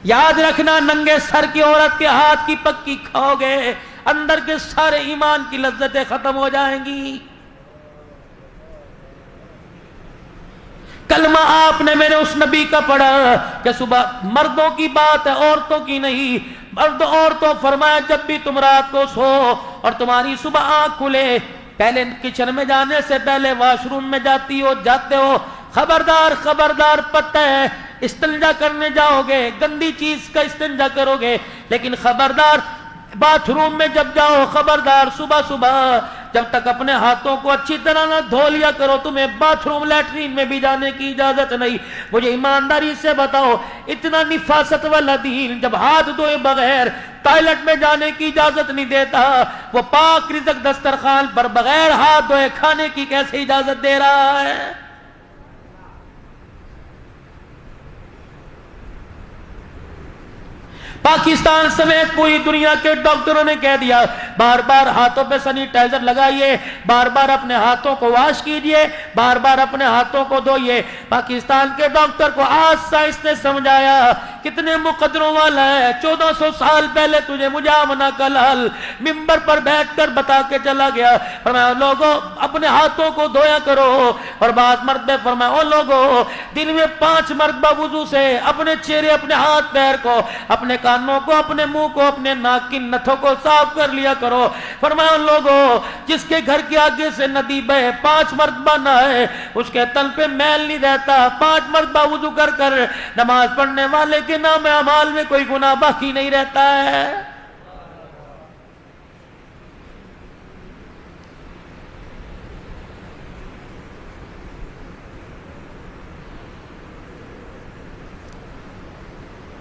یاد رکھنا ننگے سر کی عورت کے ہاتھ کی پکی کھاؤ گے اندر کے سارے ایمان کی لذتیں ختم ہو جائیں گی. کلمہ آپ نے میرے اس نبی کا پڑھا کہ صبح مردوں کی بات ہے عورتوں کی نہیں. مرد عورتوں فرمایا جب بھی تم رات کو سو اور تمہاری صبح آنکھ کھلے پہلے کچن میں جانے سے پہلے واش روم میں جاتے ہو خبردار خبردار پتہ ہے استنجا کرنے جاؤ گے گندی چیز کا استنجا کرو گے لیکن خبردار باتھ روم میں جب جاؤ خبردار صبح صبح جب تک اپنے ہاتھوں کو اچھی طرح نہ دھو لیا کرو تمہیں باتھ روم لیٹرین میں بھی جانے کی اجازت نہیں. مجھے ایمانداری سے بتاؤ اتنا نفاست والا دین جب ہاتھ دھوئے بغیر ٹوائلٹ میں جانے کی اجازت نہیں دیتا وہ پاک رزق دسترخوان پر بغیر ہاتھ دھوئے کھانے کی کیسے اجازت دے رہا ہے؟ پاکستان سمیت پوری دنیا کے ڈاکٹروں نے کہہ دیا بار بار ہاتھوں پہ سینیٹائزر لگائیے بار بار اپنے ہاتھوں کو واش کیجئے بار بار اپنے ہاتھوں کو دھوئیے. پاکستان کے ڈاکٹر کو آج سائنس نے سمجھایا کتنے مقدروں والا ہے. 1400 سال پہلے تجھے مجامنہ کلال ممبر پر بیٹھ کر بتا کے چلا گیا فرمایا لوگوں اپنے ہاتھوں کو دھویا کرو. اور بعض مرد نے فرمایا او لوگوں دن میں 5 مرتبہ وضو سے اپنے چہرے اپنے ہاتھ پیر کو اپنے کانوں کو اپنے منہ کو اپنے ناک کی نتھوں کو صاف کر لیا کرو. فرمایا لوگوں جس کے گھر کے آگے سے ندی بہے 5 مرتبہ نہائے اس کے تن پہ میل نہیں رہتا. 5 مرتبہ وضو کر کر نماز پڑھنے والے کے نام اعمال میں کوئی گناہ باقی نہیں رہتا ہے.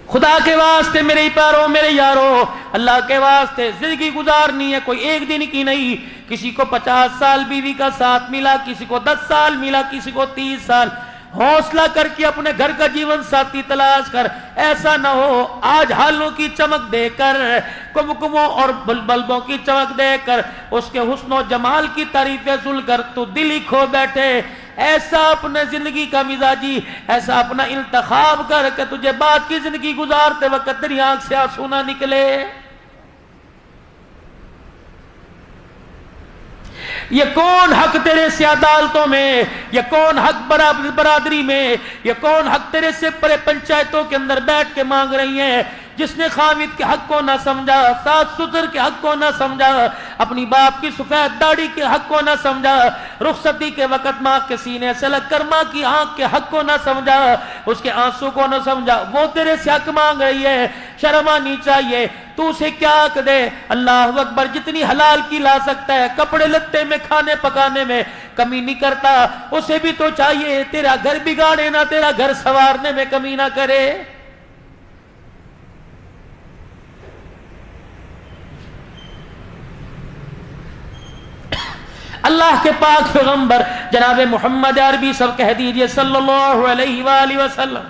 خدا کے واسطے میرے پیاروں میرے یاروں اللہ کے واسطے زندگی گزارنی ہے کوئی ایک دن کی نہیں. کسی کو 50 سال بیوی کا ساتھ ملا کسی کو 10 سال ملا کسی کو 30 سال. حوصلہ کر کے اپنے گھر کا جیون ساتھی تلاش کر. ایسا نہ ہو آج ہالوں کی چمک دے کر کمکموں اور بلبوں کی چمک دے کر اس کے حسن و جمال کی تعریفیں سن کر تو دل ہی کھو بیٹھے. ایسا اپنے زندگی کا مزاجی ایسا اپنا انتخاب کر کہ تجھے بعد کی زندگی گزارتے وقت تیری آنکھ سے آنسو نہ نکلے. یہ کون حق تیرے سے عدالتوں میں یہ کون حق برادری میں یہ کون حق تیرے سے پرے پنچایتوں کے اندر بیٹھ کے مانگ رہی ہیں. جس نے خامد کے حق کو نہ سمجھا ساس سسر کے حق کو نہ سمجھا اپنی باپ کی سفید داڑھی کے حق کو نہ سمجھا رخصتی کے وقت ماں کے سینے سے لگ کر ماں کی آنکھ کے حق کو نہ سمجھا اس کے آنسو کو نہ سمجھا وہ تیرے سے حق مانگ رہی ہے. شرم آنی چاہیے. تو اسے کیا حق دے؟ اللہ اکبر جتنی حلال کی لا سکتا ہے کپڑے لتے میں کھانے پکانے میں کمی نہیں کرتا اسے بھی تو چاہیے تیرا گھر بگاڑے نہ تیرا گھر سنوارنے میں کمی نہ کرے. اللہ کے پاک پیغمبر جناب محمد عربی سب کہہ دیجئے صلی اللہ علیہ وآلہ وسلم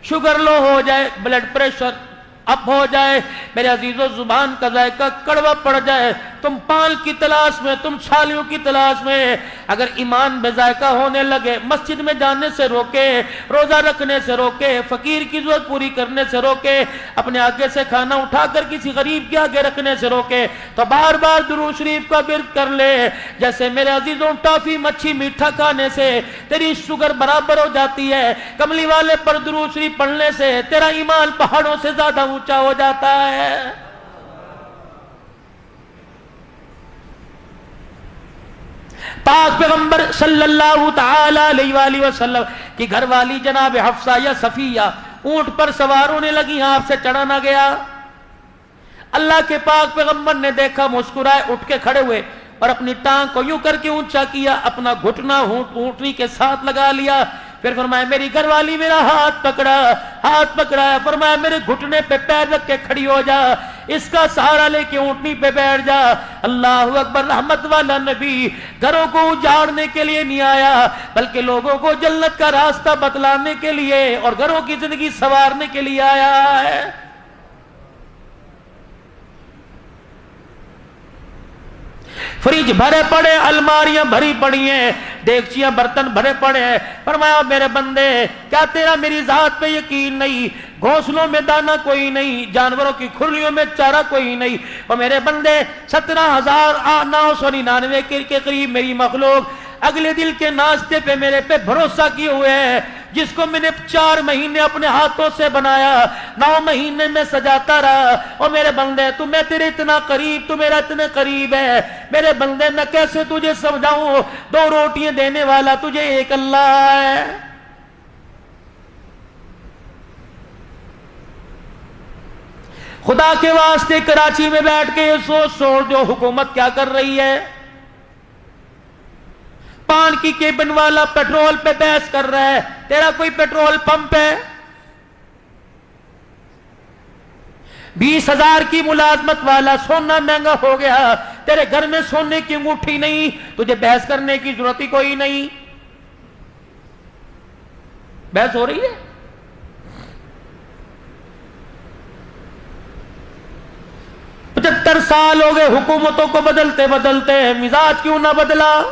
شوگر لو ہو جائے بلڈ پریشر اپ ہو جائے میرے عزیزو زبان کا ذائقہ کڑوا پڑ جائے تم پال کی تلاش میں تم چھالیوں کی تلاش میں اگر ایمان بے ذائقہ ہونے لگے مسجد میں جانے سے روکے روزہ رکھنے سے روکے فقیر کی ضرورت پوری کرنے سے روکے اپنے آگے سے کھانا اٹھا کر کسی غریب کے آگے رکھنے سے روکے تو بار بار درود شریف کا ورد کر لے. جیسے میرے عزیزوں ٹافی مچھی میٹھا کھانے سے تیری شوگر برابر ہو جاتی ہے کملی والے پر درود شریف پڑھنے سے تیرا ایمان پہاڑوں سے زیادہ اونچا ہو جاتا ہے. پاک پیغمبر صلی اللہ تعالی علیہ وآلہ وسلم کی گھر والی جناب حفصہ یا صفیہ اونٹ پر سوار ہونے لگی آپ سے چڑھا نہ گیا. اللہ کے پاک پیغمبر نے دیکھا مسکرائے اٹھ کے کھڑے ہوئے اور اپنی ٹانگ کو یوں کر کے اونچا کیا اپنا گھٹنا اونٹنی کے ساتھ لگا لیا. پھر فرمایا میری گھر والی میرا ہاتھ پکڑا فرمایا میرے گھٹنے پہ پیر رکھ کے کھڑی ہو جا اس کا سہارا لے کے اونٹنی پہ بیٹھ جا. اللہ اکبر. رحمت والا نبی گھروں کو اجاڑنے کے لیے نہیں آیا بلکہ لوگوں کو جنت کا راستہ بتلانے کے لیے اور گھروں کی زندگی سنوارنے کے لیے آیا ہے. فریج بھرے پڑے، الماریاں بھری پڑی ہیں، دیگچیاں برتن بھرے پڑے ہیں۔ فرمایا میرے بندے کیا تیرا میری ذات پہ یقین نہیں؟ گھونسلوں میں دانا کوئی نہیں، جانوروں کی کھلیوں میں چارہ کوئی نہیں۔ اور میرے بندے 17,999 کے قریب میری مخلوق اگلے دل کے ناشتے پہ میرے پہ بھروسہ کیے ہوئے ہیں، جس کو میں نے 4 مہینے اپنے ہاتھوں سے بنایا، 9 مہینے میں سجاتا رہا۔ اور میرے بندے تو میں تیرے اتنا قریب، تو میرا اتنے قریب ہے میرے بندے، میں کیسے تجھے سمجھاؤں؟ 2 روٹیاں دینے والا تجھے ایک اللہ ہے۔ خدا کے واسطے کراچی میں بیٹھ کے یہ سوچ جو حکومت کیا کر رہی ہے۔ پان کی کیبن والا پیٹرول پہ بحث کر رہا ہے، تیرا کوئی پیٹرول پمپ ہے؟ 20,000 کی ملازمت والا، سونا مہنگا ہو گیا، تیرے گھر میں سونے کی انگوٹھی نہیں، تجھے بحث کرنے کی ضرورت ہی کوئی نہیں۔ بحث ہو رہی ہے؟ ستر سال ہو گئے حکومتوں کو بدلتے بدلتے، مزاج کیوں نہ بدلا؟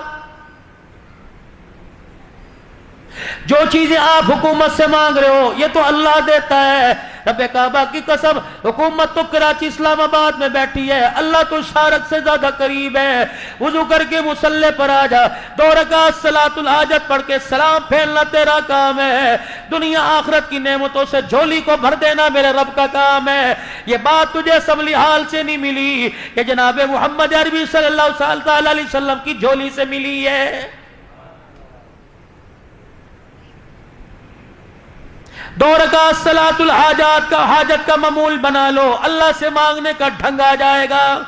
جو چیزیں آپ حکومت سے مانگ رہے ہو یہ تو اللہ دیتا ہے۔ رب کعبہ کی قسم، حکومت تو کراچی اسلام آباد میں بیٹھی ہے، اللہ تو شارق سے زیادہ قریب ہے۔ وضو کر کے مصلی پر آ جا، 2 رکعت صلاۃ الحاجت پڑھ کے سلام پھیرنا تیرا کام ہے، دنیا آخرت کی نعمتوں سے جھولی کو بھر دینا میرے رب کا کام ہے۔ یہ بات تجھے اسمبلی ہال سے نہیں ملی، یہ جناب محمد عربی صلی اللہ علیہ وسلم کی جھولی سے ملی ہے۔ 2 رکعت صلاۃ الحاجات کا حاجت کا معمول بنا لو، اللہ سے مانگنے کا ڈھنگ آ جائے گا۔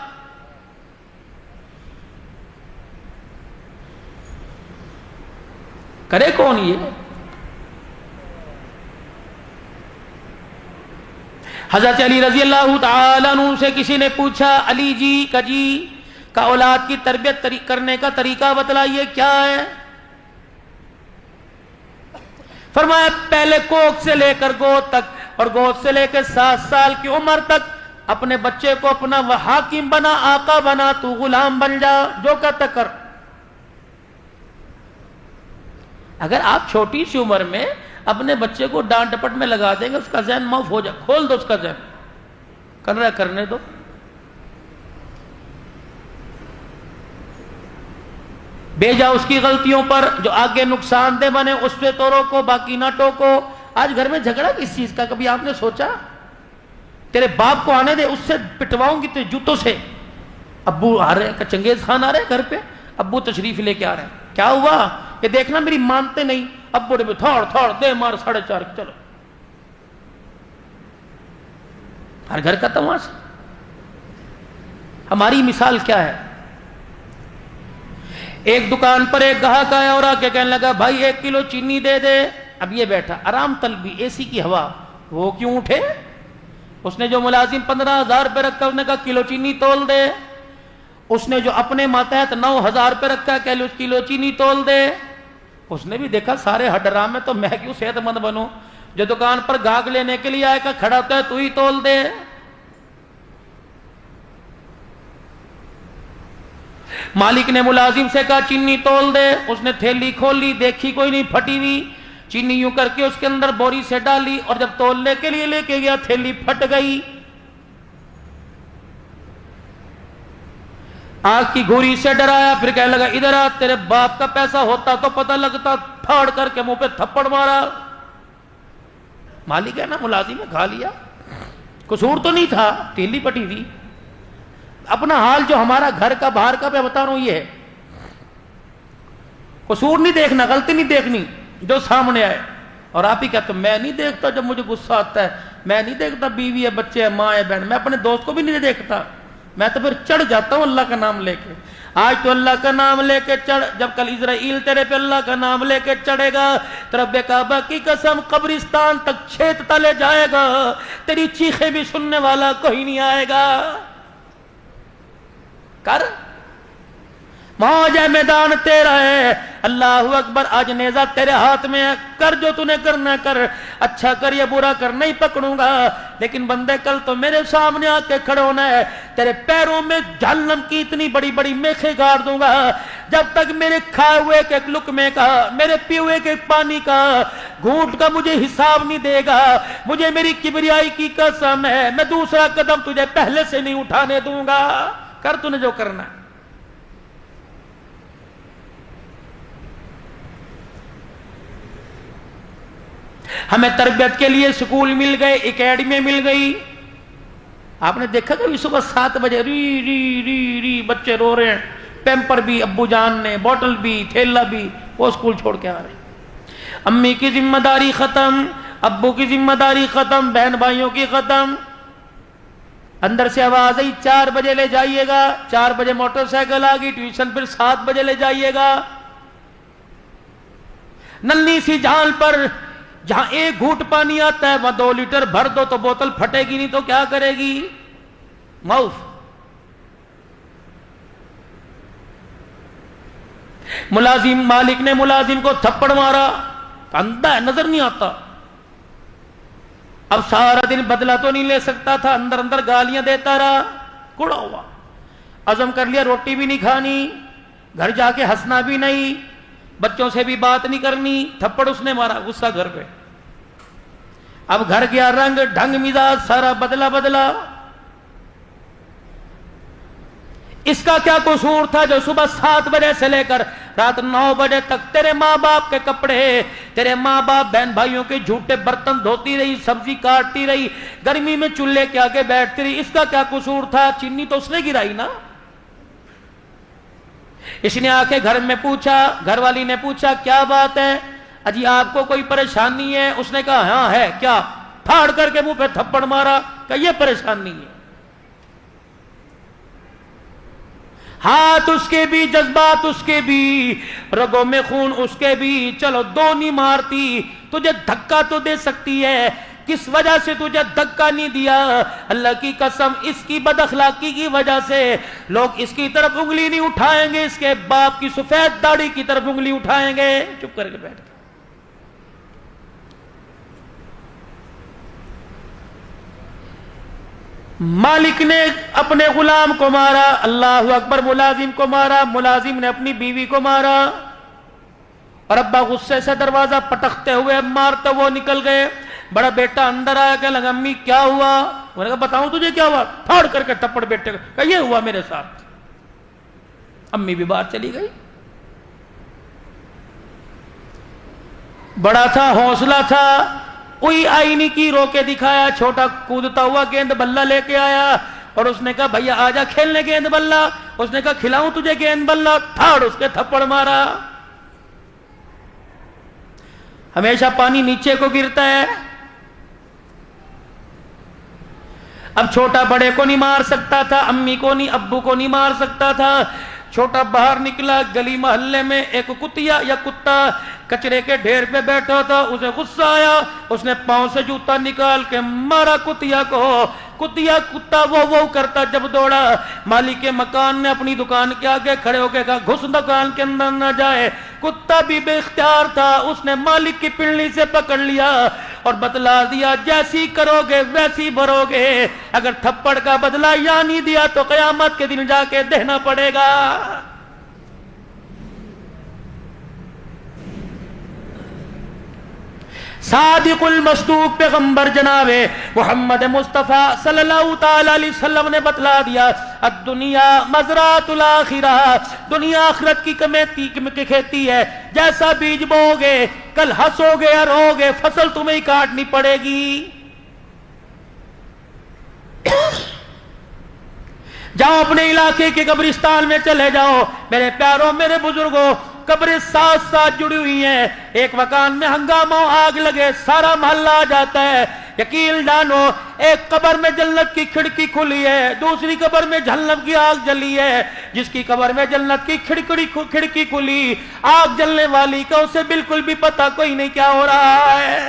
کرے کون یہ؟ حضرت علی رضی اللہ تعالیٰ عنہ سے کسی نے پوچھا، علی جی کا اولاد کی تربیت کرنے کا طریقہ بتلائیے کیا ہے؟ فرمایا پہلے کوکھ سے لے کر گود تک، اور گود سے لے کر 7 سال کی عمر تک اپنے بچے کو اپنا وہ حاکم بنا، آقا بنا، تو غلام بن جا، جو کہتا کر۔ اگر آپ چھوٹی سی عمر میں اپنے بچے کو ڈانٹ ڈپٹ میں لگا دیں گے، اس کا ذہن معاف ہو جائے، کھول دو اس کا ذہن، کر رہا ہے کرنے دو۔ بھیجا اس کی غلطیوں پر، جو آگے نقصان دہ بنے اس پہ تو روکو، باقی نہ ٹوکو۔ آج گھر میں جھگڑا کس چیز کا؟ کبھی آپ نے سوچا؟ تیرے باپ کو آنے دے، اس سے پٹواؤں گی تیرے جوتوں سے۔ ابو آ رہے ہیں، چنگیز خان آ رہے ہیں گھر پہ، ابو تشریف لے کے آ رہے ہیں، کیا ہوا؟ یہ دیکھنا میری مانتے نہیں، ابو نے تھوڑ دے مار 4:30، چلو۔ ہر گھر کا تماشا۔ ہماری مثال کیا ہے؟ ایک دکان پر ایک گاہک آیا اور آ کے کہنے لگا، بھائی 1 کلو چینی دے دے۔ اب یہ بیٹھا آرام طلبی، اے سی کی ہوا، وہ کیوں اٹھے؟ اس نے جو ملازم 15,000 روپے رکھا، اس نے کہا کلو چینی تول دے۔ اس نے جو اپنے ماتحت 9,000 روپے رکھا، کلو چینی تول دے۔ اس نے بھی دیکھا سارے حرام میں تو میں کیوں صحت مند بنوں؟ جو دکان پر گاہک لینے کے لیے آئے گا، کھڑا ہوتا ہے تو ہی تول دے۔ مالک نے ملازم سے کہا چینی تول دے۔ اس نے تھیلی کھولی، دیکھی کوئی نہیں، پھٹی ہوئی چینی، یوں کر کے اس کے اندر بوری سے ڈالی، اور جب تولنے کے لیے لے کے گیا تھیلی پھٹ گئی۔ آنکھ کی گھوری سے ڈرایا، پھر کہنے لگا ادھر آ، تیرے باپ کا پیسہ ہوتا تو پتہ لگتا، پھاڑ کر کے منہ پہ تھپڑ مارا۔ مالک ہے نا، ملازم ہے، کھا لیا، قصور تو نہیں تھا، تھیلی پھٹی تھی۔ اپنا حال جو ہمارا گھر کا باہر کا میں بتا رہا ہوں یہ ہے، قصور نہیں دیکھنا، غلطی نہیں دیکھنی، جو سامنے آئے۔ اور آپ ہی کہتے میں نہیں دیکھتا جب مجھے غصہ آتا ہے، میں نہیں دیکھتا بیوی ہے، بچے ہے، ماں ہے، بہن، میں اپنے دوست کو بھی نہیں دیکھتا، میں تو پھر چڑھ جاتا ہوں اللہ کا نام لے کے۔ آج تو اللہ کا نام لے کے چڑھ، جب کل اسرائیل تیرے پہ اللہ کا نام لے کے چڑھے گا، تو رب کعبہ کی قسم قبرستان تک چھیت تلے جائے گا، تیری چیخیں بھی سننے والا کوئی نہیں آئے گا۔ کر موج ہے، میدان تیرا ہے، اللہ اکبر، آج نیزہ تیرے ہاتھ میں ہے، کر جو تو نے کرنا کر، اچھا کر یا برا کر، نہیں پکڑوں گا، لیکن بندے کل تو میرے سامنے آ کے کھڑے ہونا ہے، تیرے پیروں میں جہنم کی اتنی بڑی بڑی میخیں گاڑ دوں گا، جب تک میرے کھائے ہوئے کے لقمے کا، میرے پیے ہوئے کے پانی کا، گھونٹ کا مجھے حساب نہیں دے گا، مجھے میری کبریائی کی قسم ہے، میں دوسرا قدم تجھے پہلے سے نہیں اٹھانے دوں گا، کر تو نے جو کرنا ہے۔ ہمیں تربیت کے لیے سکول مل گئے، اکیڈمی مل گئی، آپ نے دیکھا کہ صبح 7 بجے ری ری ری ری بچے رو رہے ہیں، پیمپر بھی ابو جان نے، بوٹل بھی، تھیلا بھی، وہ سکول چھوڑ کے آ رہے ہیں۔ امی کی ذمہ داری ختم، ابو کی ذمہ داری ختم، بہن بھائیوں کی ختم، اندر سے آواز آئی 4 بجے لے جائیے گا، 4 بجے موٹر سائیکل آ گئی، ٹیوشن پھر 7 بجے لے جائیے گا، ننھی سی جھال پر جہاں 1 گھونٹ پانی آتا ہے وہاں 2 لیٹر بھر دو تو بوتل پھٹے گی نہیں تو کیا کرے گی؟ معاف۔ ملازم، مالک نے ملازم کو تھپڑ مارا، اندھا ہے، نظر نہیں آتا، اب سارا دن بدلہ تو نہیں لے سکتا تھا، اندر اندر گالیاں دیتا رہا، کڑا ہوا، عزم کر لیا روٹی بھی نہیں کھانی، گھر جا کے ہنسنا بھی نہیں، بچوں سے بھی بات نہیں کرنی، تھپڑ اس نے مارا، غصہ گھر پہ، اب گھر گیا رنگ ڈھنگ مزاج سارا بدلا۔ اس کا کیا قصور تھا جو صبح 7 بجے سے لے کر رات 9 بجے تک تیرے ماں باپ کے کپڑے، تیرے ماں باپ بہن بھائیوں کے جھوٹے برتن دھوتی رہی، سبزی کاٹتی رہی، گرمی میں چولہے کے آگے بیٹھتی رہی، اس کا کیا قصور تھا؟ چینی تو اس نے گرائی نا۔ اس نے آ کے گھر میں پوچھا، گھر والی نے پوچھا کیا بات ہے اجی آپ کو کوئی پریشانی ہے؟ اس نے کہا ہاں ہے، کیا؟ پھاڑ کر کے منہ پہ تھپڑ مارا، کہ یہ پریشانی ہے، ہاتھ اس کے بھی، جذبات اس کے بھی، رگوں میں خون اس کے بھی، چلو 2 نہیں مارتی، تجھے دھکا تو دے سکتی ہے، کس وجہ سے تجھے دھکا نہیں دیا؟ اللہ کی قسم اس کی بد اخلاقی کی وجہ سے لوگ اس کی طرف انگلی نہیں اٹھائیں گے، اس کے باپ کی سفید داڑھی کی طرف انگلی اٹھائیں گے۔ چپ کر کے بیٹھ گئے۔ مالک نے اپنے غلام کو مارا، اللہ اکبر، ملازم کو مارا، ملازم نے اپنی بیوی کو مارا، اور ابا غصے سے دروازہ پٹکتے ہوئے مارتے وہ نکل گئے۔ بڑا بیٹا اندر آیا کہ لگا امی کیا ہوا؟ انہوں نے کہا بتاؤں تجھے کیا ہوا؟ پھاڑ کر کے تھپڑ بیٹے کا، یہ ہوا میرے ساتھ۔ امی بھی باہر چلی گئی۔ بڑا تھا، حوصلہ تھا، کوئی آئی نہیں کی، رو کے دکھایا، چھوٹا کودتا ہوا گیند بلہ لے کے آیا، اور اس نے کہا بھیا آجا کھیلنے گیند بلہ، اس نے کہا کھلاؤں تجھے گیند بلہ، تھاڑ اس کے تھپڑ مارا۔ ہمیشہ پانی نیچے کو گرتا ہے، اب چھوٹا بڑے کو نہیں مار سکتا تھا، امی کو نہیں، ابو کو نہیں مار سکتا تھا، چھوٹا باہر نکلا، گلی محلے میں ایک کتیا یا کتا کچرے کے ڈھیر پہ بیٹھا تھا، اسے غصہ آیا، اس نے پاؤں سے جوتا نکال کے مارا کتیا کو، کتا وہ کرتا جب دوڑا، مالک کے مکان نے اپنی دکان کے آگے کھڑے ہو کے کہا گھس دکان کے اندر نہ جائے، کتا بھی بے اختیار تھا، اس نے مالک کی پنڈلی سے پکڑ لیا اور بتلا دیا جیسی کرو گے ویسی بھرو گے، اگر تھپڑ کا بدلہ یا نہیں دیا تو قیامت کے دن جا کے دینا پڑے گا۔ صادق المصدوق پیغمبر جناب محمد مصطفیٰ صلی اللہ تعالی علیہ وسلم نے بتلا دیا، الدنیا مزرعۃ الآخرہ، دنیا آخرت کی کھیتی ہے، جیسا بیج بو گے کل ہنسو گے یا رو گے، فصل تمہیں ہی کاٹنی پڑے گی۔ جاؤ اپنے علاقے کے قبرستان میں چلے جاؤ میرے پیاروں، میرے بزرگوں، قبریں ساتھ ساتھ جڑی ہوئی ہیں، ایک مکان میں ہنگامہ آگ لگے سارا محلہ آ جاتا ہے، یقین جانو ایک قبر میں جنت کی کھڑکی کھلی ہے، دوسری قبر میں جہنم کی آگ جلی ہے، جس کی قبر میں جنت کی کھڑکی کھلی، آگ جلنے والی کا اسے بالکل بھی پتہ کوئی نہیں کیا ہو رہا ہے۔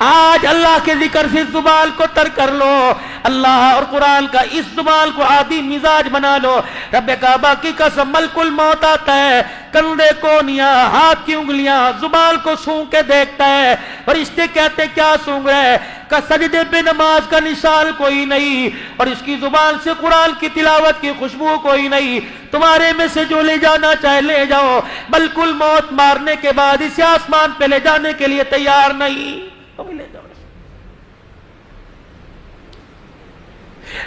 آج اللہ کے ذکر سے زبان کو تر کر لو، اللہ اور قرآن کا اس زبان کو عادی مزاج بنا لو۔ رب کعبہ کی قسم ملک الموت آتا ہے، کندھے کونیاں، ہاتھ کی انگلیاں، زبان کو سونگ کے دیکھتا ہے، فرشتے کہتے کیا سونگ رہے؟ کہ سجدے پہ نماز کا نشان کوئی نہیں، اور اس کی زبان سے قرآن کی تلاوت کی خوشبو کوئی نہیں۔ تمہارے میں سے جو لے جانا چاہے لے جاؤ، ملک الموت مارنے کے بعد اسے آسمان پہ لے جانے کے لیے تیار نہیں، تم لے جاؤ۔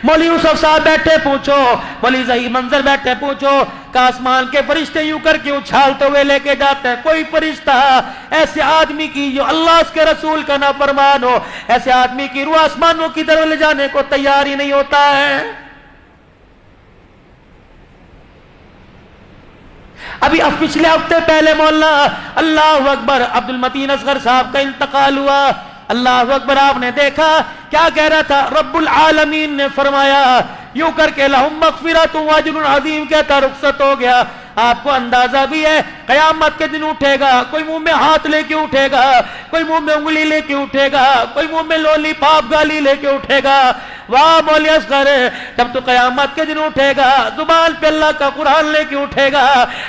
مولوی یوسف صاحب بیٹھے پوچھو، مولوی ظہیر منظر بیٹھے پوچھو کہ آسمان کے فرشتے یوں کر کے اچھالتے ہوئے لے کے جاتے ہیں، کوئی فرشتہ ایسے آدمی کی جو اللہ اس کے رسول کا نافرمان ہو، ایسے آدمی کی روح آسمانوں کی طرف لے جانے کو تیار ہی نہیں ہوتا ہے۔ ابھی پچھلے ہفتے پہلے مولانا اللہ اکبر عبد المتین اصغر صاحب کا انتقال ہوا، اللہ اکبر۔ آپ نے دیکھا کیا کہہ رہا تھا؟ رب العالمین نے فرمایا یوں کر کے لہم مغفرۃ و اجر عظیم کہتا رخصت ہو گیا۔ آپ کو اندازہ بھی ہے قیامت کے دن اٹھے گا، کوئی منہ میں ہاتھ لے کے اٹھے گا، کوئی منہ میں انگلی لے کے اٹھے گا، کوئی منہ میں لولی پاپ گالی لے کے اٹھے گا۔ واہ مولوی اصغر، جب تو قیامت کے دن اٹھے گا زبان پہ اللہ کا قرآن لے کے اٹھے گا،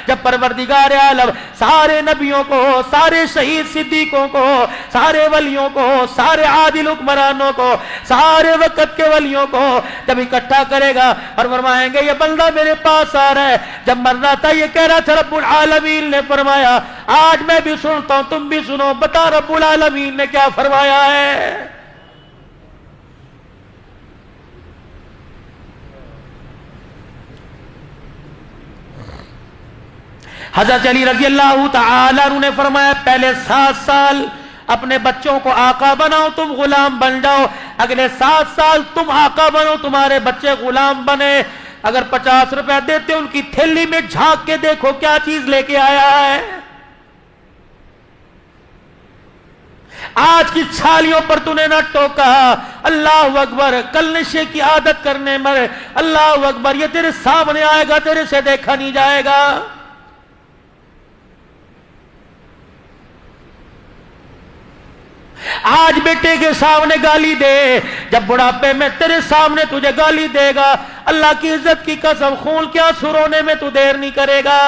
جب پروردگار عالم سارے نبیوں کو، سارے شہید صدیقوں کو، سارے ولیوں کو، سارے عادل حکمرانوں کو، سارے وقت کے ولیوں کو جب اکٹھا کرے گا اور فرمائیں گے یہ بندہ میرے پاس آ رہا ہے۔ جب مرنا تھا یہ کہہ رہا تھا رب العالمین نے فرمایا آج میں بھی سنتا ہوں تم بھی سنو، بتا رب العالمین نے کیا فرمایا ہے؟ حضرت علی رضی اللہ تعالی عنہ نے فرمایا پہلے 7 سال اپنے بچوں کو آقا بناؤ، تم غلام بن جاؤ، اگلے 7 سال تم آقا بنو، تمہارے بچے غلام بنے۔ اگر 50 روپے دیتے ان کی تھیلی میں جھانک کے دیکھو کیا چیز لے کے آیا ہے۔ آج کی چھالیوں پر تو نے نہ ٹوکا، اللہ اکبر، کل نشے کی عادت کرنے مر، اللہ اکبر، یہ تیرے سامنے آئے گا، تیرے سے دیکھا نہیں جائے گا۔ آج بیٹے کے سامنے گالی دے، جب بڑھاپے میں تیرے سامنے تجھے گالی دے گا، اللہ کی عزت کی قسم خون کے آنسو رونے میں تو دیر نہیں کرے گا۔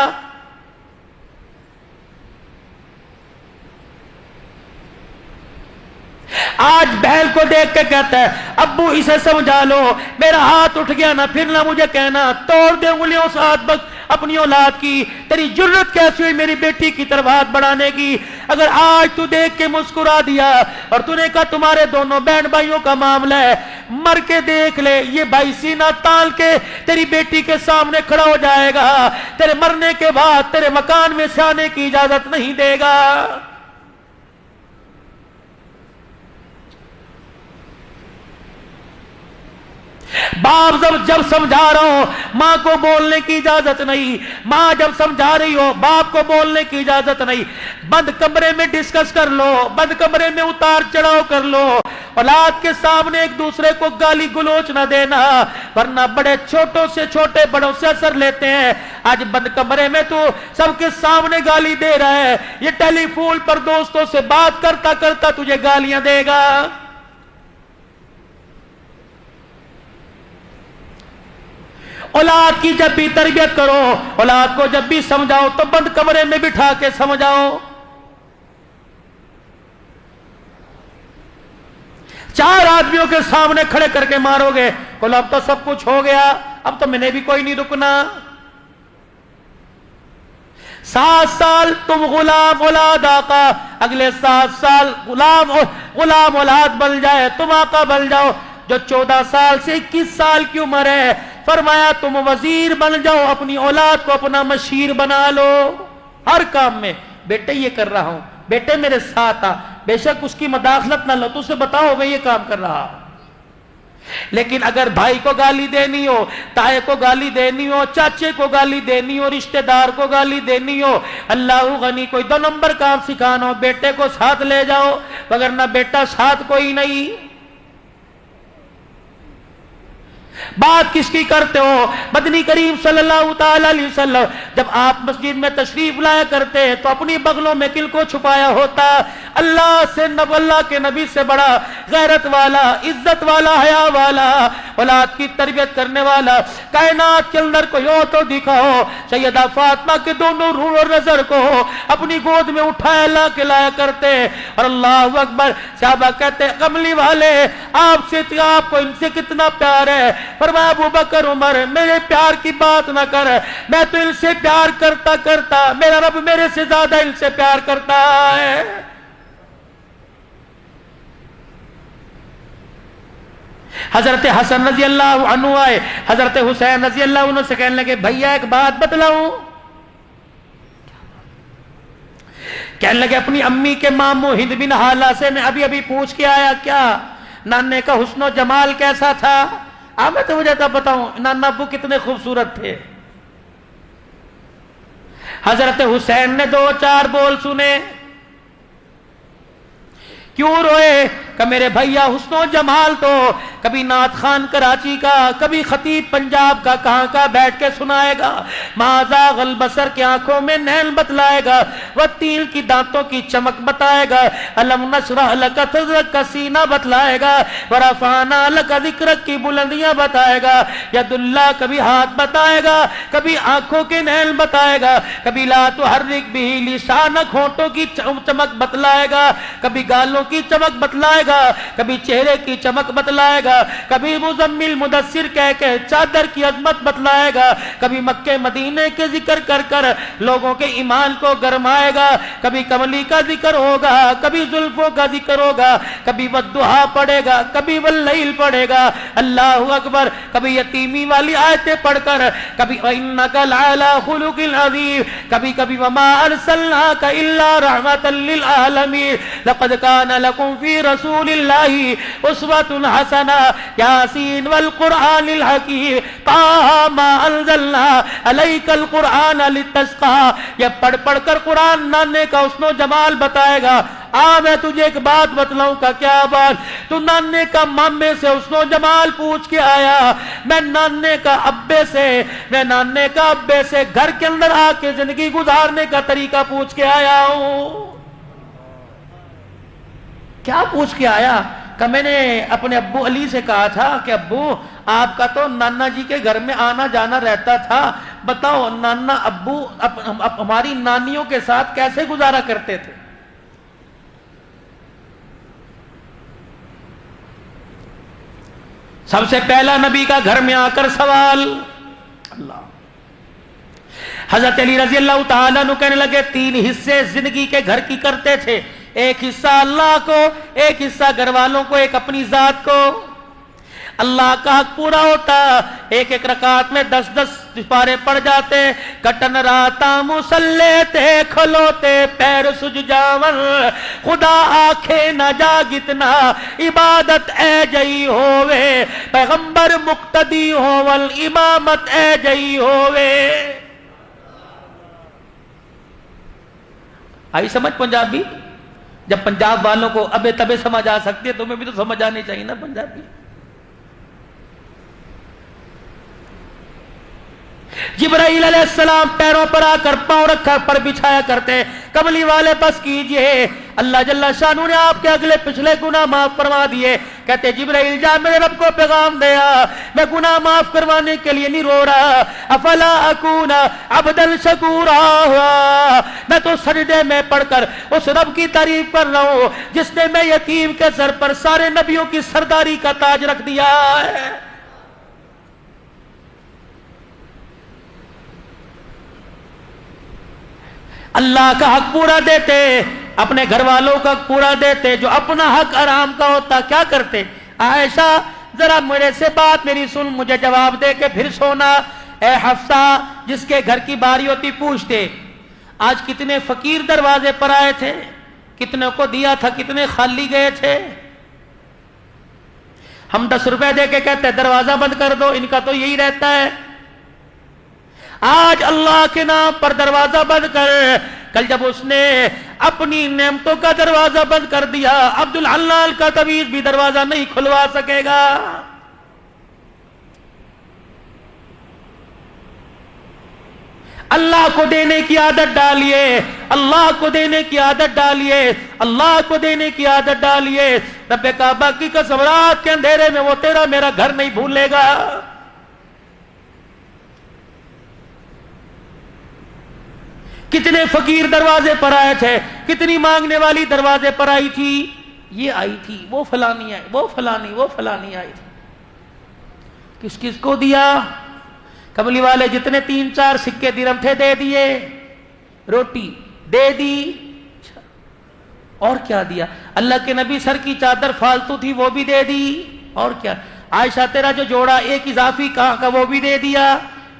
آج بہن کو دیکھ کے کہتا ہے ابو اسے سمجھا لو، میرا ہاتھ اٹھ گیا نا پھر نہ مجھے کہنا، توڑ دے انگلیوں سے ہاتھ اپنی اولاد کی، تیری جرت کیسی ہوئی میری بیٹی کی طرف ہاتھ بڑھانے کی؟ اگر آج تو دیکھ کے مسکرا دیا اور تو نے کہا تمہارے دونوں بہن بھائیوں کا معاملہ ہے، مر کے دیکھ لے، یہ بھائی سینہ تال کے تیری بیٹی کے سامنے کھڑا ہو جائے گا، تیرے مرنے کے بعد تیرے مکان میں سے آنے کی اجازت نہیں دے گا۔ باپ جب سمجھا رہا ہو ماں کو بولنے کی اجازت نہیں، ماں جب سمجھا رہی ہو باپ کو بولنے کی اجازت نہیں۔ بند کمرے میں ڈسکس کر لو، بند کمرے میں اتار چڑھاؤ کر لو، اولاد کے سامنے ایک دوسرے کو گالی گلوچ نہ دینا، ورنہ بڑے چھوٹوں سے چھوٹے بڑوں سے اثر لیتے ہیں۔ آج بند کمرے میں تو سب کے سامنے گالی دے رہا ہے، یہ ٹیلی فون پر دوستوں سے بات کرتا کرتا تجھے گالیاں دے گا۔ اولاد کی جب بھی تربیت کرو، اولاد کو جب بھی سمجھاؤ تو بند کمرے میں بٹھا کے سمجھاؤ۔ 4 آدمیوں کے سامنے کھڑے کر کے مارو گے، بولو اب تو سب کچھ ہو گیا، اب تو میں نے بھی کوئی نہیں رکنا۔ 7 سال تم غلام اولاد آقا، اگلے 7 سال غلام اولاد بن جائے، تم آقا بن جاؤ۔ جو 14 سال سے 21 سال کی عمر ہے، فرمایا تم وزیر بن جاؤ، اپنی اولاد کو اپنا مشیر بنا لو ہر کام میں۔ بیٹے یہ کر رہا ہوں، بیٹے میرے ساتھ آ، بے شک اس کی مداخلت نہ لو، تو اسے بتاؤ میں یہ کام کر رہا ہوں۔ لیکن اگر بھائی کو گالی دینی ہو، تائے کو گالی دینی ہو، چاچے کو گالی دینی ہو، رشتہ دار کو گالی دینی ہو، اللہ غنی کوئی 2 نمبر کام سکھانا ہو، بیٹے کو ساتھ لے جاؤ، وگرنہ بیٹا ساتھ کوئی نہیں۔ بات کس کی کرتے ہو؟ مدنی کریم صلی اللہ تعالی علیہ وسلم جب آپ مسجد میں تشریف لایا کرتے تو اپنی بغلوں میں کل کو چھپایا ہوتا؟ اللہ کے نبی سے بڑا غیرت والا، عزت والا، حیا والا، اولاد کی تربیت کرنے والا کائنات کے اندر کوئی ہو تو دکھاؤ۔ سیدہ فاطمہ کے دونوں روح اور نظر کو اپنی گود میں اٹھایا لا کے لایا کرتے، اور اللہ اکبر، صحابہ کہتے کملی والے آپ کو ان سے کتنا پیار ہے؟ فرمایا ابو بکر عمر میرے پیار کی بات نہ کر، میں تو ان سے پیار کرتا کرتا میرا رب میرے سے زیادہ ان سے پیار کرتا ہے۔ حضرت حسن رضی اللہ عنہ آئے، حضرت حسین رضی اللہ عنہ سے کہنے لگے بھیا ایک بات بتلاؤں؟ کہنے لگے اپنی امی کے ماموں ہند بن حالہ سے میں ابھی پوچھ کے آیا، کیا نانے کا حسن و جمال کیسا تھا؟ میں تو مجھے تب بتاؤں نانا ابو کتنے خوبصورت تھے۔ حضرت حسین نے 2-4 بول سنے، کیوں روئے؟ کہ میرے بھیا حسن و جمال تو کبھی نعت خان کراچی کا، کبھی خطیب پنجاب کا کہاں کا بیٹھ کے سنائے گا، ما زاغ البصر کی آنکھوں میں نین بتلائے گا، والتین کی دانتوں کی چمک بتائے گا، الم نشرح لک صدرک کا سینہ بتلائے گا، ورفعنا لک ذکرک کی بلندیاں بتائے گا، ید اللہ کبھی ہاتھ بتائے گا، کبھی آنکھوں کے نین بتائے گا، کبھی لا تحرک بھی لسانک ہونٹوں کی چمک بتلائے گا، کبھی گالوں کی چمک بتلائے گا، کبھی چہرے کی چمک بتلائے گا، کبھی مزمل مدثر کہہ کے چادر کی عظمت بتلائے گا، کبھی مکے مدینے کے ذکر کر کر لوگوں کے ایمان کو گرمائے گا، کبھی کملی کا ذکر ہوگا، کبھی زلفوں کا ذکر ہوگا، کبھی والضحیٰ پڑھے گا، کبھی واللیل پڑھے گا، اللہ اکبر، کبھی یتیمی والی آیتیں پڑھ کر، کبھی وَإِنَّكَ لَعَلَىٰ خُلُقٍ عَظِيمٍ، کبھی وَمَا أَرْسَلْنَاكَ إِلَّا رَحْمَةً لِّلْعَالَمِينَ لَقَدْ كَانَ لَكُمْ فِي رَسُولِ اللَّهِ أُسْوَةٌ حَسَنَةٌ يَاسِينَ وَالْقُرْآنِ الْحَكِيمِ طَٰهَ مَا أَنزَلْنَا عَلَيْكَ الْقُرْآنَ لِتَشْقَىٰ۔ یہ پڑھ کر قرآن نانے کا حسن و جمال بتائے گا۔ میں تجھے ایک بات بتلاؤں کا، کیا بات؟ تو نانے کا مامے سے حسن و جمال پوچھ کے آیا، میں نانے کا ابے سے گھر کے اندر آ کے زندگی گزارنے کا طریقہ پوچھ کے آیا ہوں۔ کیا پوچھ کے آیا؟ کہ میں نے اپنے ابو علی سے کہا تھا کہ ابو آپ کا تو نانا جی کے گھر میں آنا جانا رہتا تھا، بتاؤ نانا ابو ہماری نانیوں کے ساتھ کیسے گزارا کرتے تھے؟ سب سے پہلا نبی کا گھر میں آ کر سوال۔ اللہ، حضرت علی رضی اللہ تعالیٰ عنہ کہنے لگے 3 حصے زندگی کے گھر کی کرتے تھے، ایک حصہ اللہ کو، ایک حصہ گھر والوں کو، ایک اپنی ذات کو۔ اللہ کا حق پورا ہوتا، ایک ایک رکعت میں 10 پارے پڑ جاتے، کٹن راتا مسلے تے کھلوتے پیر سج جاون، خدا آکھے نہ جاگتنا عبادت اے جئی ہووے، پیغمبر مقتدی ہوول امامت اے جئی ہووے۔ آئی سمجھ پنجابی؟ جب پنجاب والوں کو ابے تبے سمجھ آ سکتی ہے تو تمہیں بھی تو سمجھ آنی چاہیے نا پنجابی۔ جبرائیل علیہ السلام پیروں پر آ کر پاؤں رکھا پر بچھایا کرتے، کملی والے بس کیجئے، اللہ جل شانہ نے آپ کے اگلے پچھلے گناہ معاف فرما دیے۔ کہتے جبرائیل جا میرے رب کو پیغام دیا، میں گناہ معاف کروانے کے لیے نہیں رو رہا، افلا اکون عبدا شکورا، میں تو سجدے میں پڑھ کر اس رب کی تعریف کر رہا ہوں جس نے میں یتیم کے سر پر سارے نبیوں کی سرداری کا تاج رکھ دیا ہے۔ اللہ کا حق پورا دیتے، اپنے گھر والوں کا پورا دیتے، جو اپنا حق آرام کا ہوتا کیا کرتے؟ عائشہ ذرا میرے سے بات میری سن، مجھے جواب دے کے پھر سونا۔ اے حفصہ جس کے گھر کی باری ہوتی پوچھتے آج کتنے فقیر دروازے پر آئے تھے، کتنے کو دیا تھا، کتنے خالی گئے تھے؟ ہم 10 روپے دے کے کہتے دروازہ بند کر دو، ان کا تو یہی رہتا ہے۔ آج اللہ کے نام پر دروازہ بند کر، کل جب اس نے اپنی نعمتوں کا دروازہ بند کر دیا، عبدالحلال کا تعویذ بھی دروازہ نہیں کھلوا سکے گا۔ اللہ کو دینے کی عادت ڈالیے، اللہ کو دینے کی عادت ڈالیے، اللہ کو دینے کی عادت ڈالیے۔ رب کعبہ کی قسم رات کے اندھیرے میں وہ تیرا میرا گھر نہیں بھولے گا۔ کتنے فقیر دروازے پر آئے تھے، کتنی مانگنے والی دروازے پر آئی تھی، یہ آئی تھی، وہ فلانی آئی، وہ فلانی آئی تھی۔ کس کس کو دیا؟ کملی والے جتنے 3-4 سکے درہم تھے دے دیے، روٹی دے دی، اور کیا دیا؟ اللہ کے نبی سر کی چادر فالتو تھی وہ بھی دے دی، اور کیا؟ عائشہ تیرا جو جوڑا ایک اضافی کہاں کا وہ بھی دے دیا،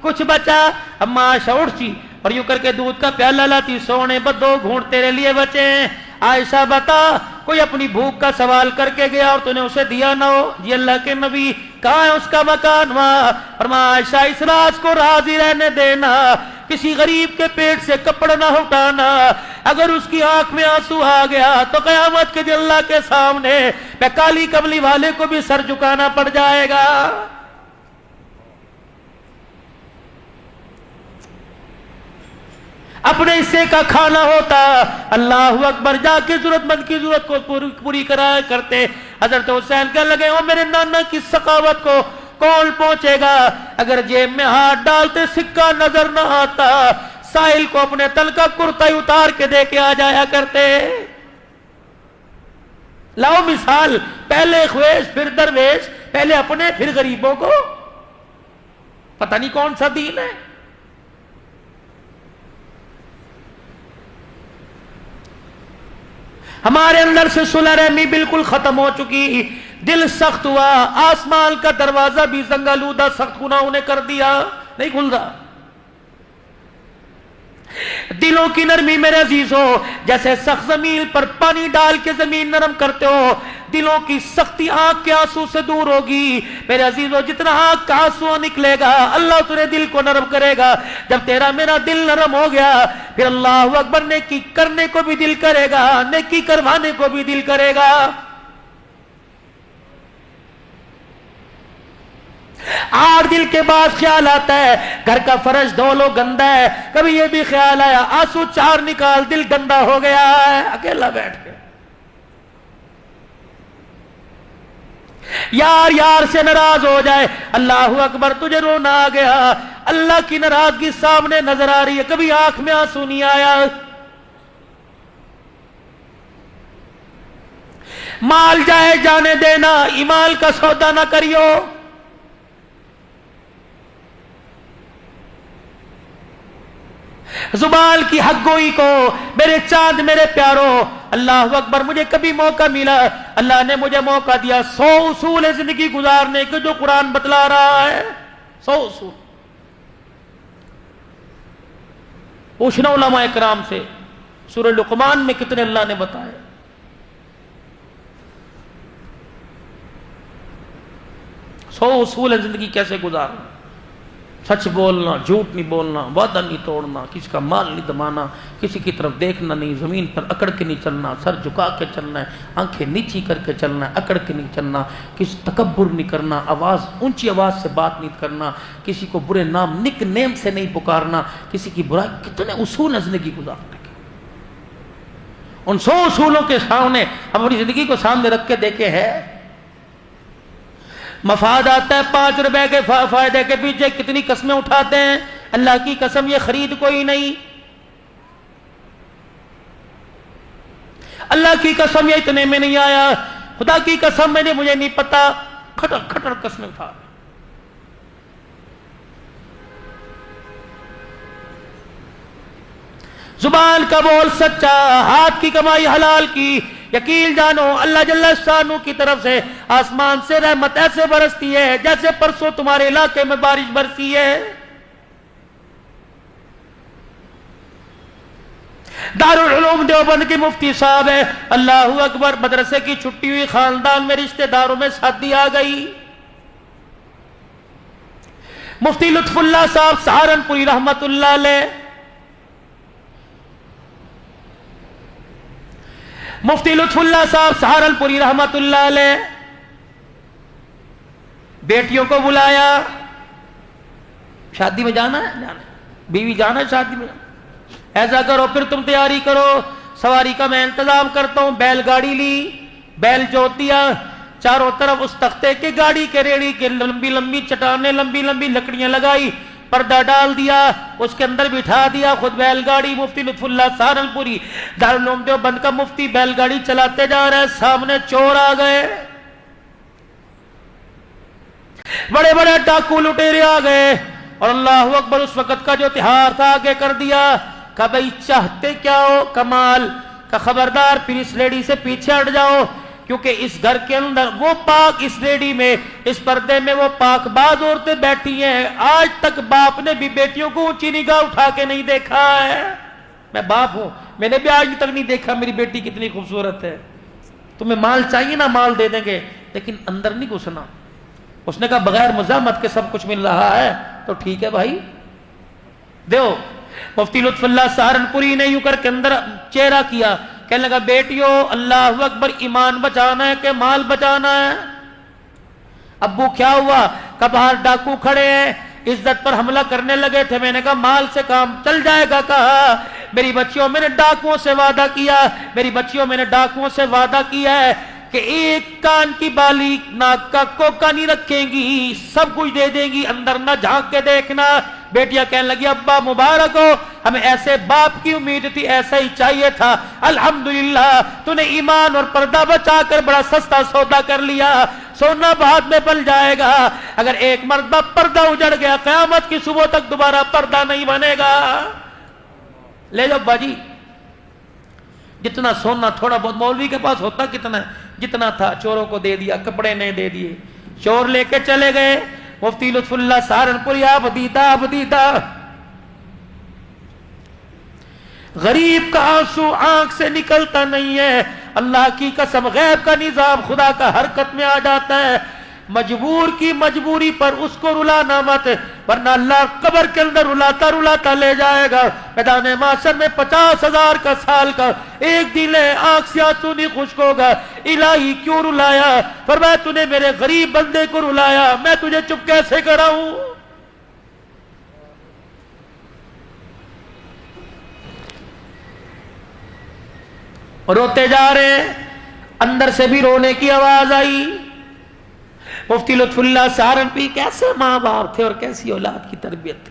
کچھ بچا؟ اما عائشہ اٹھتی اور یوں کر کے دودھ کا پیالہ لاتی، سونے بدو گھونٹ تیرے لیے بچے ہیں۔ عائشہ بتا کوئی اپنی بھوک کا سوال کر کے گیا اور تو نے اسے دیا نہ ہو؟ جی اللہ کے نبی کہاں ہے اس کا مکان؟ وہاں۔ فرمایا عائشہ اس راز کو راضی رہنے دینا، کسی غریب کے پیٹ سے کپڑا نہ اٹھانا، اگر اس کی آنکھ میں آنسو آ گیا تو قیامت کے دن اللہ کے سامنے میں کالی کملی والے کو بھی سر جھکانا پڑ جائے گا۔ اپنے حصے کا کھانا ہوتا، اللہ اکبر، جا کے ضرورت مند کی ضرورت کو پوری کرایا کرتے۔ حضرت حسین کہنے لگے او میرے نانا کی سخاوت کو کون پہنچے گا؟ اگر جیب میں ہاتھ ڈالتے سکہ نظر نہ آتا، ساحل کو اپنے تن کا کرتا ہی اتار کے دے کے آ جایا کرتے۔ لاؤ مثال، پہلے خویش پھر درویش، پہلے اپنے پھر غریبوں کو۔ پتہ نہیں کون سا دین ہے۔ ہمارے اندر سے صلح رحمی بالکل ختم ہو چکی، دل سخت ہوا، آسمان کا دروازہ بھی زنگالودہ سخت گناہوں نے کر دیا، نہیں کھل رہا۔ دلوں کی نرمی میرے عزیزو، جیسے سخت زمین پر پانی ڈال کے زمین نرم کرتے ہو، دلوں کی سختی آنکھ کے آنسو سے دور ہوگی میرے عزیزو۔ جتنا آنکھ کا آنسو نکلے گا اللہ تیرے دل کو نرم کرے گا۔ جب تیرا میرا دل نرم ہو گیا پھر اللہ اکبر نیکی کرنے کو بھی دل کرے گا، نیکی کروانے کو بھی دل کرے گا۔ آر دل کے بعد خیال آتا ہے گھر کا فرش دھو لو گندا ہے، کبھی یہ بھی خیال آیا آنسو 4 نکال دل گندا ہو گیا ہے، اکیلا بیٹھ کے یار یار سے ناراض ہو جائے، اللہ اکبر تجھے رونا آ گیا، اللہ کی ناراضگی سامنے نظر آ رہی ہے، کبھی آنکھ میں آنسو نہیں آیا۔ مال جائے جانے دینا، ایمان کا سودا نہ کریو۔ زبان کی حق گوئی کو میرے چاند میرے پیاروں، اللہ اکبر، مجھے کبھی موقع ملا، اللہ نے مجھے موقع دیا 100 اصول زندگی گزارنے کے جو قرآن بتلا رہا ہے، 100 اصول۔ پوچھنا علماء کرام سے سورہ لقمان میں کتنے اللہ نے بتائے۔ 100 اصول زندگی کیسے گزارنا، سچ بولنا، جھوٹ نہیں بولنا، وعدہ نہیں توڑنا، کسی کا مال نہیں دبانا، کسی کی طرف دیکھنا نہیں، زمین پر اکڑ کے نہیں چلنا، سر جھکا کے چلنا ہے، آنکھیں نیچی کر کے چلنا ہے، اکڑ کے نہیں چلنا، کسی تکبر نہیں کرنا، اونچی آواز سے بات نہیں کرنا، کسی کو برے نام نک نیم سے نہیں پکارنا، کسی کی برائی، کتنے اصول زندگی گزارنے کے۔ ان 100 اصولوں کے سامنے ہم اپنی زندگی کو سامنے رکھ کے دیکھے ہے۔ مفاد آتا ہے 5 روپے کے فائدے کے پیچھے کتنی قسمیں اٹھاتے ہیں، اللہ کی قسم یہ خرید کوئی نہیں، اللہ کی قسم یہ اتنے میں نہیں آیا، خدا کی قسم مجھے نہیں پتا، کھٹر کھٹر قسمیں اٹھا۔ زبان کا بول سچا، ہاتھ کی کمائی حلال کی، یقین جانو اللہ جل شانہ کی طرف سے آسمان سے رحمت ایسے برستی ہے جیسے پرسوں تمہارے علاقے میں بارش برسی ہے۔ دارالعلوم دیوبند کی مفتی صاحب ہے، اللہ اکبر، مدرسے کی چھٹی ہوئی، خاندان میں رشتہ داروں میں شادی آ گئی۔ مفتی لطف اللہ صاحب سہارنپوری رحمت اللہ علیہ، مفتی لطف اللہ صاحب سہارنپوری رحمت اللہ علیہ، بیٹیوں کو بلایا، شادی میں جانا ہے، جانا ہے، بیوی جانا ہے شادی میں, ایسا کرو پھر تم تیاری کرو, سواری کا میں انتظام کرتا ہوں. بیل گاڑی لی, بیل جوت دیا, چاروں طرف اس تختے کے گاڑی کے ریڑھی کے لمبی لمبی چٹانیں, لمبی لمبی لکڑیاں لگائی, پردہ ڈال دیا, اس کے اندر بٹھا دیا خود بیل گاڑی. مفتی لطف اللہ سہارنپوری دارالعلوم دیوبند کا مفتی بیل گاڑی چلاتے جا رہے, سامنے چور آ گئے, بڑے بڑے ڈاکو لٹیرے آ گئے, اور اللہ اکبر اس وقت کا جو تہار تھا آگے کر دیا کہ بھئی چاہتے کیا ہو کمال, کہ خبردار پھر اس لیڈی سے پیچھے ہٹ جاؤ, کیونکہ اس گھر کے اندر وہ پاک, اس لیڈی میں, اس پردے میں وہ پاک باز عورتیں بیٹھی ہیں, آج تک باپ نے بھی بیٹیوں کو اونچی نگاہ اٹھا کے نہیں دیکھا ہے. میں باپ ہوں, میں نے بھی آج تک نہیں دیکھا میری بیٹی کتنی خوبصورت ہے. تمہیں مال چاہیے نا, مال دے دیں گے, لیکن اندر نہیں گھسنا. اس نے کہا بغیر مزاحمت کے سب کچھ مل رہا ہے تو ٹھیک ہے بھائی دیو. مفتی لطف اللہ سہارنپوری نے یوں کر کے اندر چہرہ کیا, کہنے لگا بیٹیو اللہ اکبر, ایمان بچانا ہے کہ مال بچانا ہے؟ ابو کیا ہوا؟ کہ باہر ڈاکو کھڑے ہیں, عزت پر حملہ کرنے لگے تھے. میں نے کہا مال سے کام چل جائے گا. کہا میری بچیوں میں نے ڈاکوؤں سے وعدہ کیا, میری بچیوں میں نے ڈاکوؤں سے وعدہ کیا ہے کہ ایک کان کی بالی ناک کا کوکا نہیں رکھیں گی, سب کچھ دے دیں گی, اندر نہ جھانک کے دیکھنا. بیٹیاں کہنے لگی ابا مبارک ہو, ہمیں ایسے باپ کی امید تھی, ایسا ہی چاہیے تھا. الحمدللہ تو نے ایمان اور پردہ بچا کر بڑا سستا سودا کر لیا. سونا بعد میں بن جائے گا, اگر ایک مرتبہ پردہ اجڑ گیا قیامت کی صبح تک دوبارہ پردہ نہیں بنے گا. لے جاؤ باجی, جتنا سونا تھوڑا بہت مولوی کے پاس ہوتا کتنا ہے, جتنا تھا چوروں کو دے دیا, کپڑے نہیں دے دیے, چور لے کے چلے گئے. مفتی لطف اللہ سہارنپوری آپ دیدہ غریب کا آنسو آنکھ سے نکلتا نہیں ہے. اللہ کی قسم غیب کا نظام خدا کا حرکت میں آ جاتا ہے. مجبور کی مجبوری پر اس کو رلانا مت, ورنہ اللہ قبر کے اندر رلاتا رلاتا لے جائے گا. میدان محشر میں 50,000 کا سال کا ایک دن ہے, آنکھ سے آنسو نہیں خشک ہوگا. الہی کیوں رلایا؟ فرمایا تو نے میرے غریب بندے کو رلایا, میں تجھے چپ کیسے کراؤں؟ روتے جا رہے, اندر سے بھی رونے کی آواز آئی. مفتی لطف اللہ سہارنپوری کیسے ماں باپ تھے اور کیسی اولاد کی تربیت.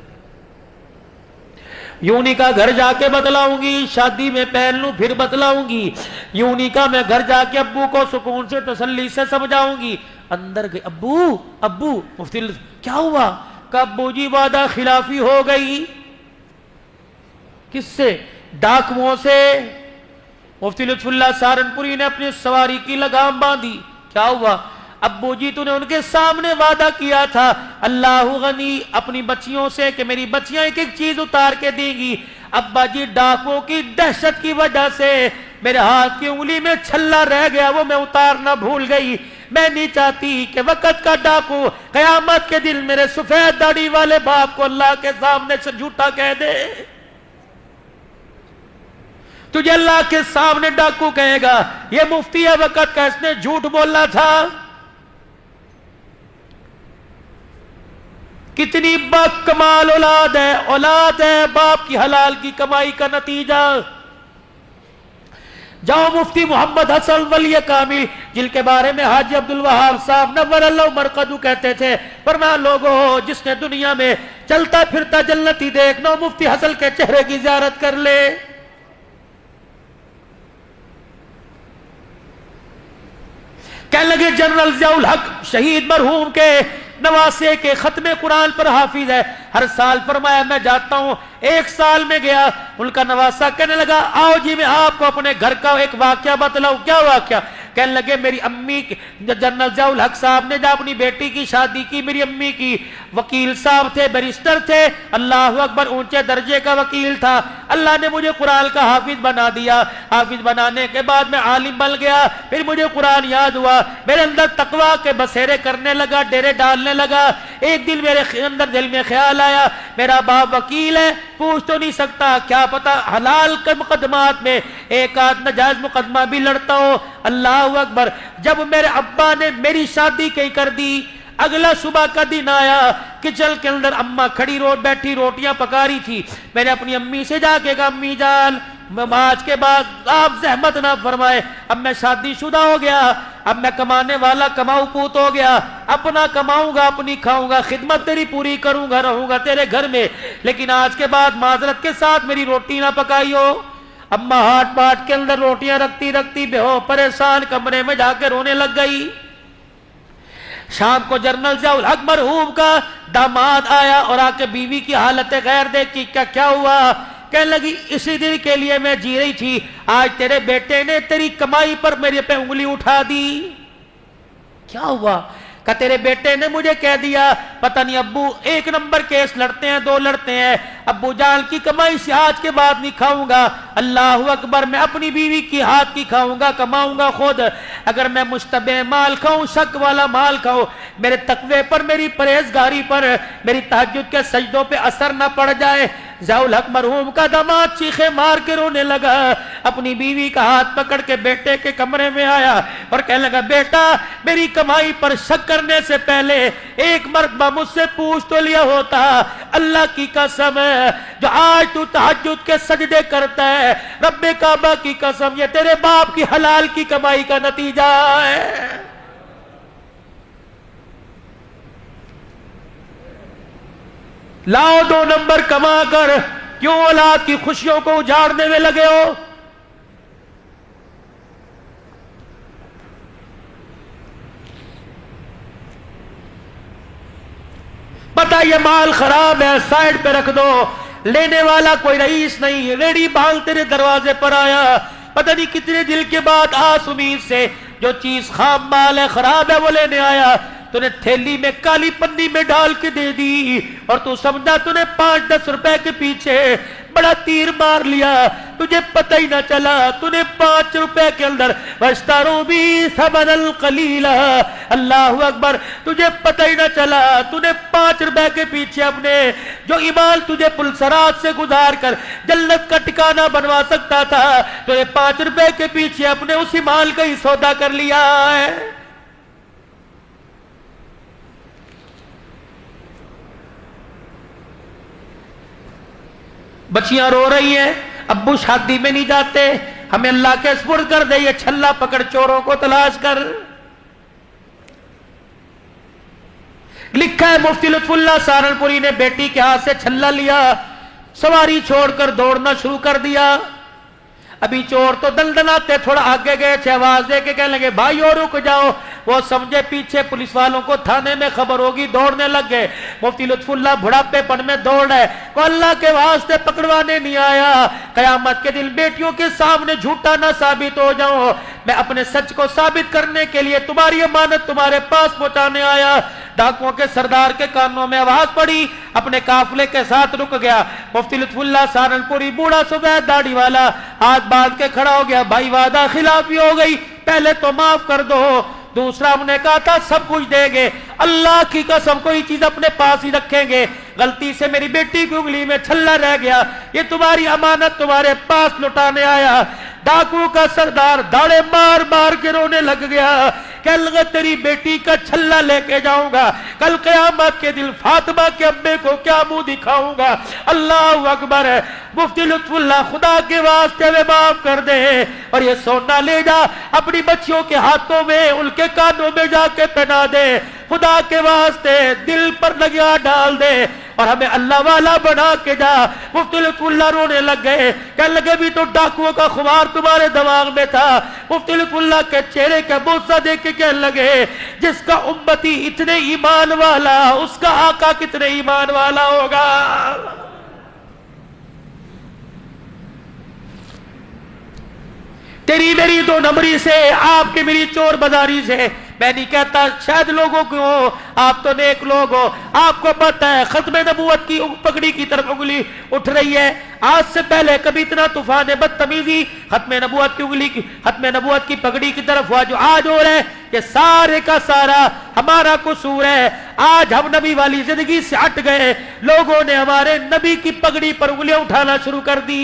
یوں نہیں کہا گھر جا کے بتلاؤں گی, شادی میں پہن لوں پھر بتلاؤں گی. یوں نہیں کہا میں گھر جا کے ابو کو سکون سے تسلی سے سمجھاؤں گی. اندر گئے, ابو مفتی کیا ہوا؟ کہ ابو جی وعدہ خلافی ہو گئی. کس سے؟ ڈاکوؤں سے. مفتی لطف اللہ سہارنپوری نے اپنی سواری کی لگام باندھی. کیا ہوا؟ ابو جی تو نے ان کے سامنے وعدہ کیا تھا اللہ غنی اپنی بچیوں سے کہ میری بچیاں ایک ایک چیز اتار کے دیں گی. ابا جی ڈاکوں کی دہشت کی وجہ سے میرے ہاتھ کی انگلی میں چھلا رہ گیا, وہ میں اتارنا بھول گئی. میں نہیں چاہتی کہ وقت کا ڈاکو قیامت کے دن میرے سفید داڑھی والے باپ کو اللہ کے سامنے سے جھوٹا کہہ دے. تجھے اللہ کے سامنے ڈاکو کہے گا یہ مفتی ہے وقت کا, اس نے جھوٹ بولنا تھا. کتنی با کمال اولاد ہے باپ کی حلال کی کمائی کا نتیجہ. جاؤ مفتی محمد حسن ولی کامل جن کے بارے میں حاجی عبدالوہاب صاحب نور اللہ مرقدو کہتے تھے, فرمایا لوگوں جس نے دنیا میں چلتا پھرتا جنتی دیکھنا مفتی حسن کے چہرے کی زیارت کر لے. کہنے لگے جنرل ضیاء الحق شہید مرحوم کے نواسے کے ختم قرآن پر حافظ ہے, ہر سال فرمایا میں جاتا ہوں. ایک سال میں گیا, ان کا نواسا کہنے لگا آؤ جی میں آپ کو اپنے گھر کا ایک واقعہ بتلاؤں. کیا واقعہ؟ کہنے لگے میری امی جنرل ضیاء الحق صاحب نے جب اپنی بیٹی کی شادی کی, میری امی کی وکیل صاحب تھے, بیرسٹر تھے, اللہ اکبر اونچے درجے کا وکیل تھا. اللہ نے مجھے قرآن کا حافظ بنا دیا. حافظ بنانے کے بعد میں عالم بن گیا, پھر مجھے قرآن یاد ہوا, میرے اندر تقویٰ کے بسیرے کرنے لگا, ڈیرے ڈالنے لگا. ایک دن میرے اندر دل میں خیال آیا میرا باپ وکیل ہے, پوچھ تو نہیں سکتا, کیا پتا حلال کے مقدمات میں ایک آدھ ناجائز مقدمہ بھی لڑتا ہو. اللہ اکبر. جب میرے ابا نے میری شادی کہیں کر دی, اگلا صبح کا دن آیا، کچن کے اندر اماں کھڑی بیٹھی روٹیاں پکا رہی تھی. میں نے اپنی امی سے جا کے کہا امی جان آج کے بعد آپ زحمت نہ فرمائے، اب میں شادی شدہ ہو گیا، اب میں کمانے والا کماؤ پوت ہو گیا، اپنا کماؤں گا اپنی کھاؤں گا، خدمت تیری پوری کروں گا، رہوں گا تیرے گھر میں، لیکن آج کے بعد معذرت کے ساتھ میری روٹی نہ پکائی ہو. اماں ہاتھ باٹ کے اندر روٹیاں رکھتی رکھتی بے ہو پریشان کمرے میں جا کے رونے لگ گئی. شام کو جنرل ضیاء الحق مرحوم کا داماد آیا اور آ کے بیوی کی حالت غیر دیکھی، کیا ہوا؟ کہنے لگی اسی دن کے لیے میں جی رہی تھی، آج تیرے بیٹے نے تیری کمائی پر میرے پہ انگلی اٹھا دی. کیا ہوا؟ کہ تیرے بیٹے نے مجھے کہہ دیا پتہ نہیں ابو ایک نمبر کیس لڑتے ہیں، دو لڑتے ہیں، ابو جان کی کمائی سے آج کے بعد نہیں کھاؤں گا. اللہ اکبر، میں اپنی بیوی کی ہاتھ کی کھاؤں گا، کماؤں گا خود. اگر میں مشتبہ مال کھاؤں، شک والا مال کھاؤں، میرے تقوی پر، میری پرہیزگاری پر، میری تہجد کے سجدوں پہ اثر نہ پڑ جائے. ضیاء الحق مرحوم کا داماد چیخے مار کے رونے لگا، اپنی بیوی کا ہاتھ پکڑ کے بیٹے کے کمرے میں آیا اور کہنے لگا بیٹا میری کمائی پر شک کرنے سے پہلے ایک مرتبہ مجھ سے پوچھ تو لیا ہوتا. اللہ کی قسم ہے جو آج تو تہجد کے سجدے کرتا ہے، رب کعبہ کی قسم یہ تیرے باپ کی حلال کی کمائی کا نتیجہ ہے. لاؤ 2 نمبر کما کر کیوں اولاد کی خوشیوں کو اجاڑنے میں لگے ہو؟ پتہ یہ مال خراب ہے، سائڈ پہ رکھ دو. لینے والا کوئی رئیس نہیں، ریڑی بھال تیرے دروازے پر آیا، پتہ نہیں کتنے دل کے بعد آس امید سے جو چیز خام مال ہے، خراب ہے، وہ لینے آیا. تو نے تھیلی میں کالی پنی میں ڈال کے دے دی اور تو سمجھا تو نے 5-10 روپے کے پیچھے بڑا تیر مار لیا، تجھے پتہ ہی نہ چلا تو نے 5 روپے کے اندر وَاشْتَرُوا بِهِ ثَمَنًا قَلِيلًا. اللہ اکبر، تجھے پتہ ہی نہ چلا تو نے 5 روپے کے پیچھے اپنے جو ایمان تجھے پلسرات سے گزار کر جنت کا ٹھکانہ بنوا سکتا تھا، تو نے 5 روپے کے پیچھے اپنے اسی مال کا ہی سودا کر لیا ہے. بچیاں رو رہی ہیں، ابو شادی میں نہیں جاتے، ہمیں اللہ کے سپرد کر دے، یہ چھلا پکڑ چوروں کو تلاش کر. لکھا ہے مفتی لطف اللہ سہارنپوری نے بیٹی کے ہاتھ سے چھلا لیا، سواری چھوڑ کر دوڑنا شروع کر دیا. ابھی چور تو دندناتے تھوڑا آگے گئے تھے، آواز دے کے کہنے لگے بھائی اور رک جاؤ. وہ سمجھے پیچھے پولیس والوں کو تھانے میں خبر ہوگی، دوڑنے لگ گئے. مفتی لطف اللہ بڑھاپے پن میں دوڑ ہے، کو اللہ کے واسطے پکڑوانے نہیں آیا، قیامت کے دن بیٹیوں کے سامنے جھوٹا نہ ثابت ہو جاؤں، میں اپنے سچ کو ثابت کرنے کے لیے تمہاری امانت تمہارے پاس پہنچانے آیا. ڈاکوؤں کے سردار کے کانوں میں آواز پڑی، اپنے قافلے کے ساتھ رک گیا. مفتی لطف اللہ سہارنپوری بوڑھا سفید داڑھی والا ہاتھ باندھ کے کھڑا ہو گیا، بھائی وعدہ خلافی ہو گئی، پہلے تو معاف کر دو. دوسرا ہم نے کہا تھا سب کچھ دیں گے، اللہ کی قسم کوئی چیز اپنے پاس ہی رکھیں گے، غلطی سے میری بیٹی کی انگلی میں چھلا رہ گیا، یہ تمہاری امانت تمہارے پاس لٹانے آیا. ڈاکو کا سردار داڑے مار مار کے رونے لگ گیا، کہنے لگا تیری بیٹی کا چھلا لے کے جاؤں گا، کل قیامت کے دن فاطمہ کے ابے کو کیا منہ دکھاؤں گا. اللہ اکبر ہے. مفتی لطف اللہ خدا کے واسطے میں معاف کر دے اور یہ سونا لے جا اپنی بچیوں کے ہاتھوں میں، ان کے کانوں میں جا کے پہنا دے، خدا کے واسطے دل پر لگیا ڈال دے اور ہمیں اللہ والا بنا کے جا. مفتی لطف اللہ رونے لگ گئے، کہنے لگے بھی تو ڈاکوؤں کا خمار تمہارے دماغ میں تھا. مفتی لطف اللہ کے چہرے کا بوسہ دیکھ کے کہنے لگے جس کا امتی اتنے ایمان والا، اس کا آقا کتنے ایمان والا ہوگا. تیری میری 2 نمبری سے، آپ کی میری چور بازاری سے، میں نہیں کہتا شاید لوگوں کو ہو، آپ تو نیک لوگ ہو، آپ کو پتہ ہے ختم نبوت کی پگڑی کی طرف انگلی اٹھ رہی ہے. آج سے پہلے کبھی اتنا طوفان بدتمیزی ختم نبوت کی انگلی کی، ختم نبوت کی پگڑی کی طرف ہوا جو آج ہو رہا ہے، یہ سارے کا سارا ہمارا قصور ہے. آج ہم نبی والی زندگی سے ہٹ گئے، لوگوں نے ہمارے نبی کی پگڑی پر انگلیاں اٹھانا شروع کر دی.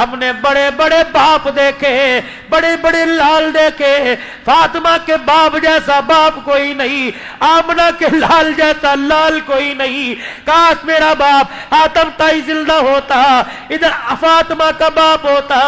ہم نے بڑے بڑے باپ دیکھے، بڑے بڑے لال دیکھے، فاطمہ کے باپ جیسا باپ کوئی نہیں، آمنہ کے لال جیسا لال کوئی نہیں۔ کاش میرا باپ حاتم تائی زندہ ہوتا، ادھر فاطمہ کا باپ ہوتا،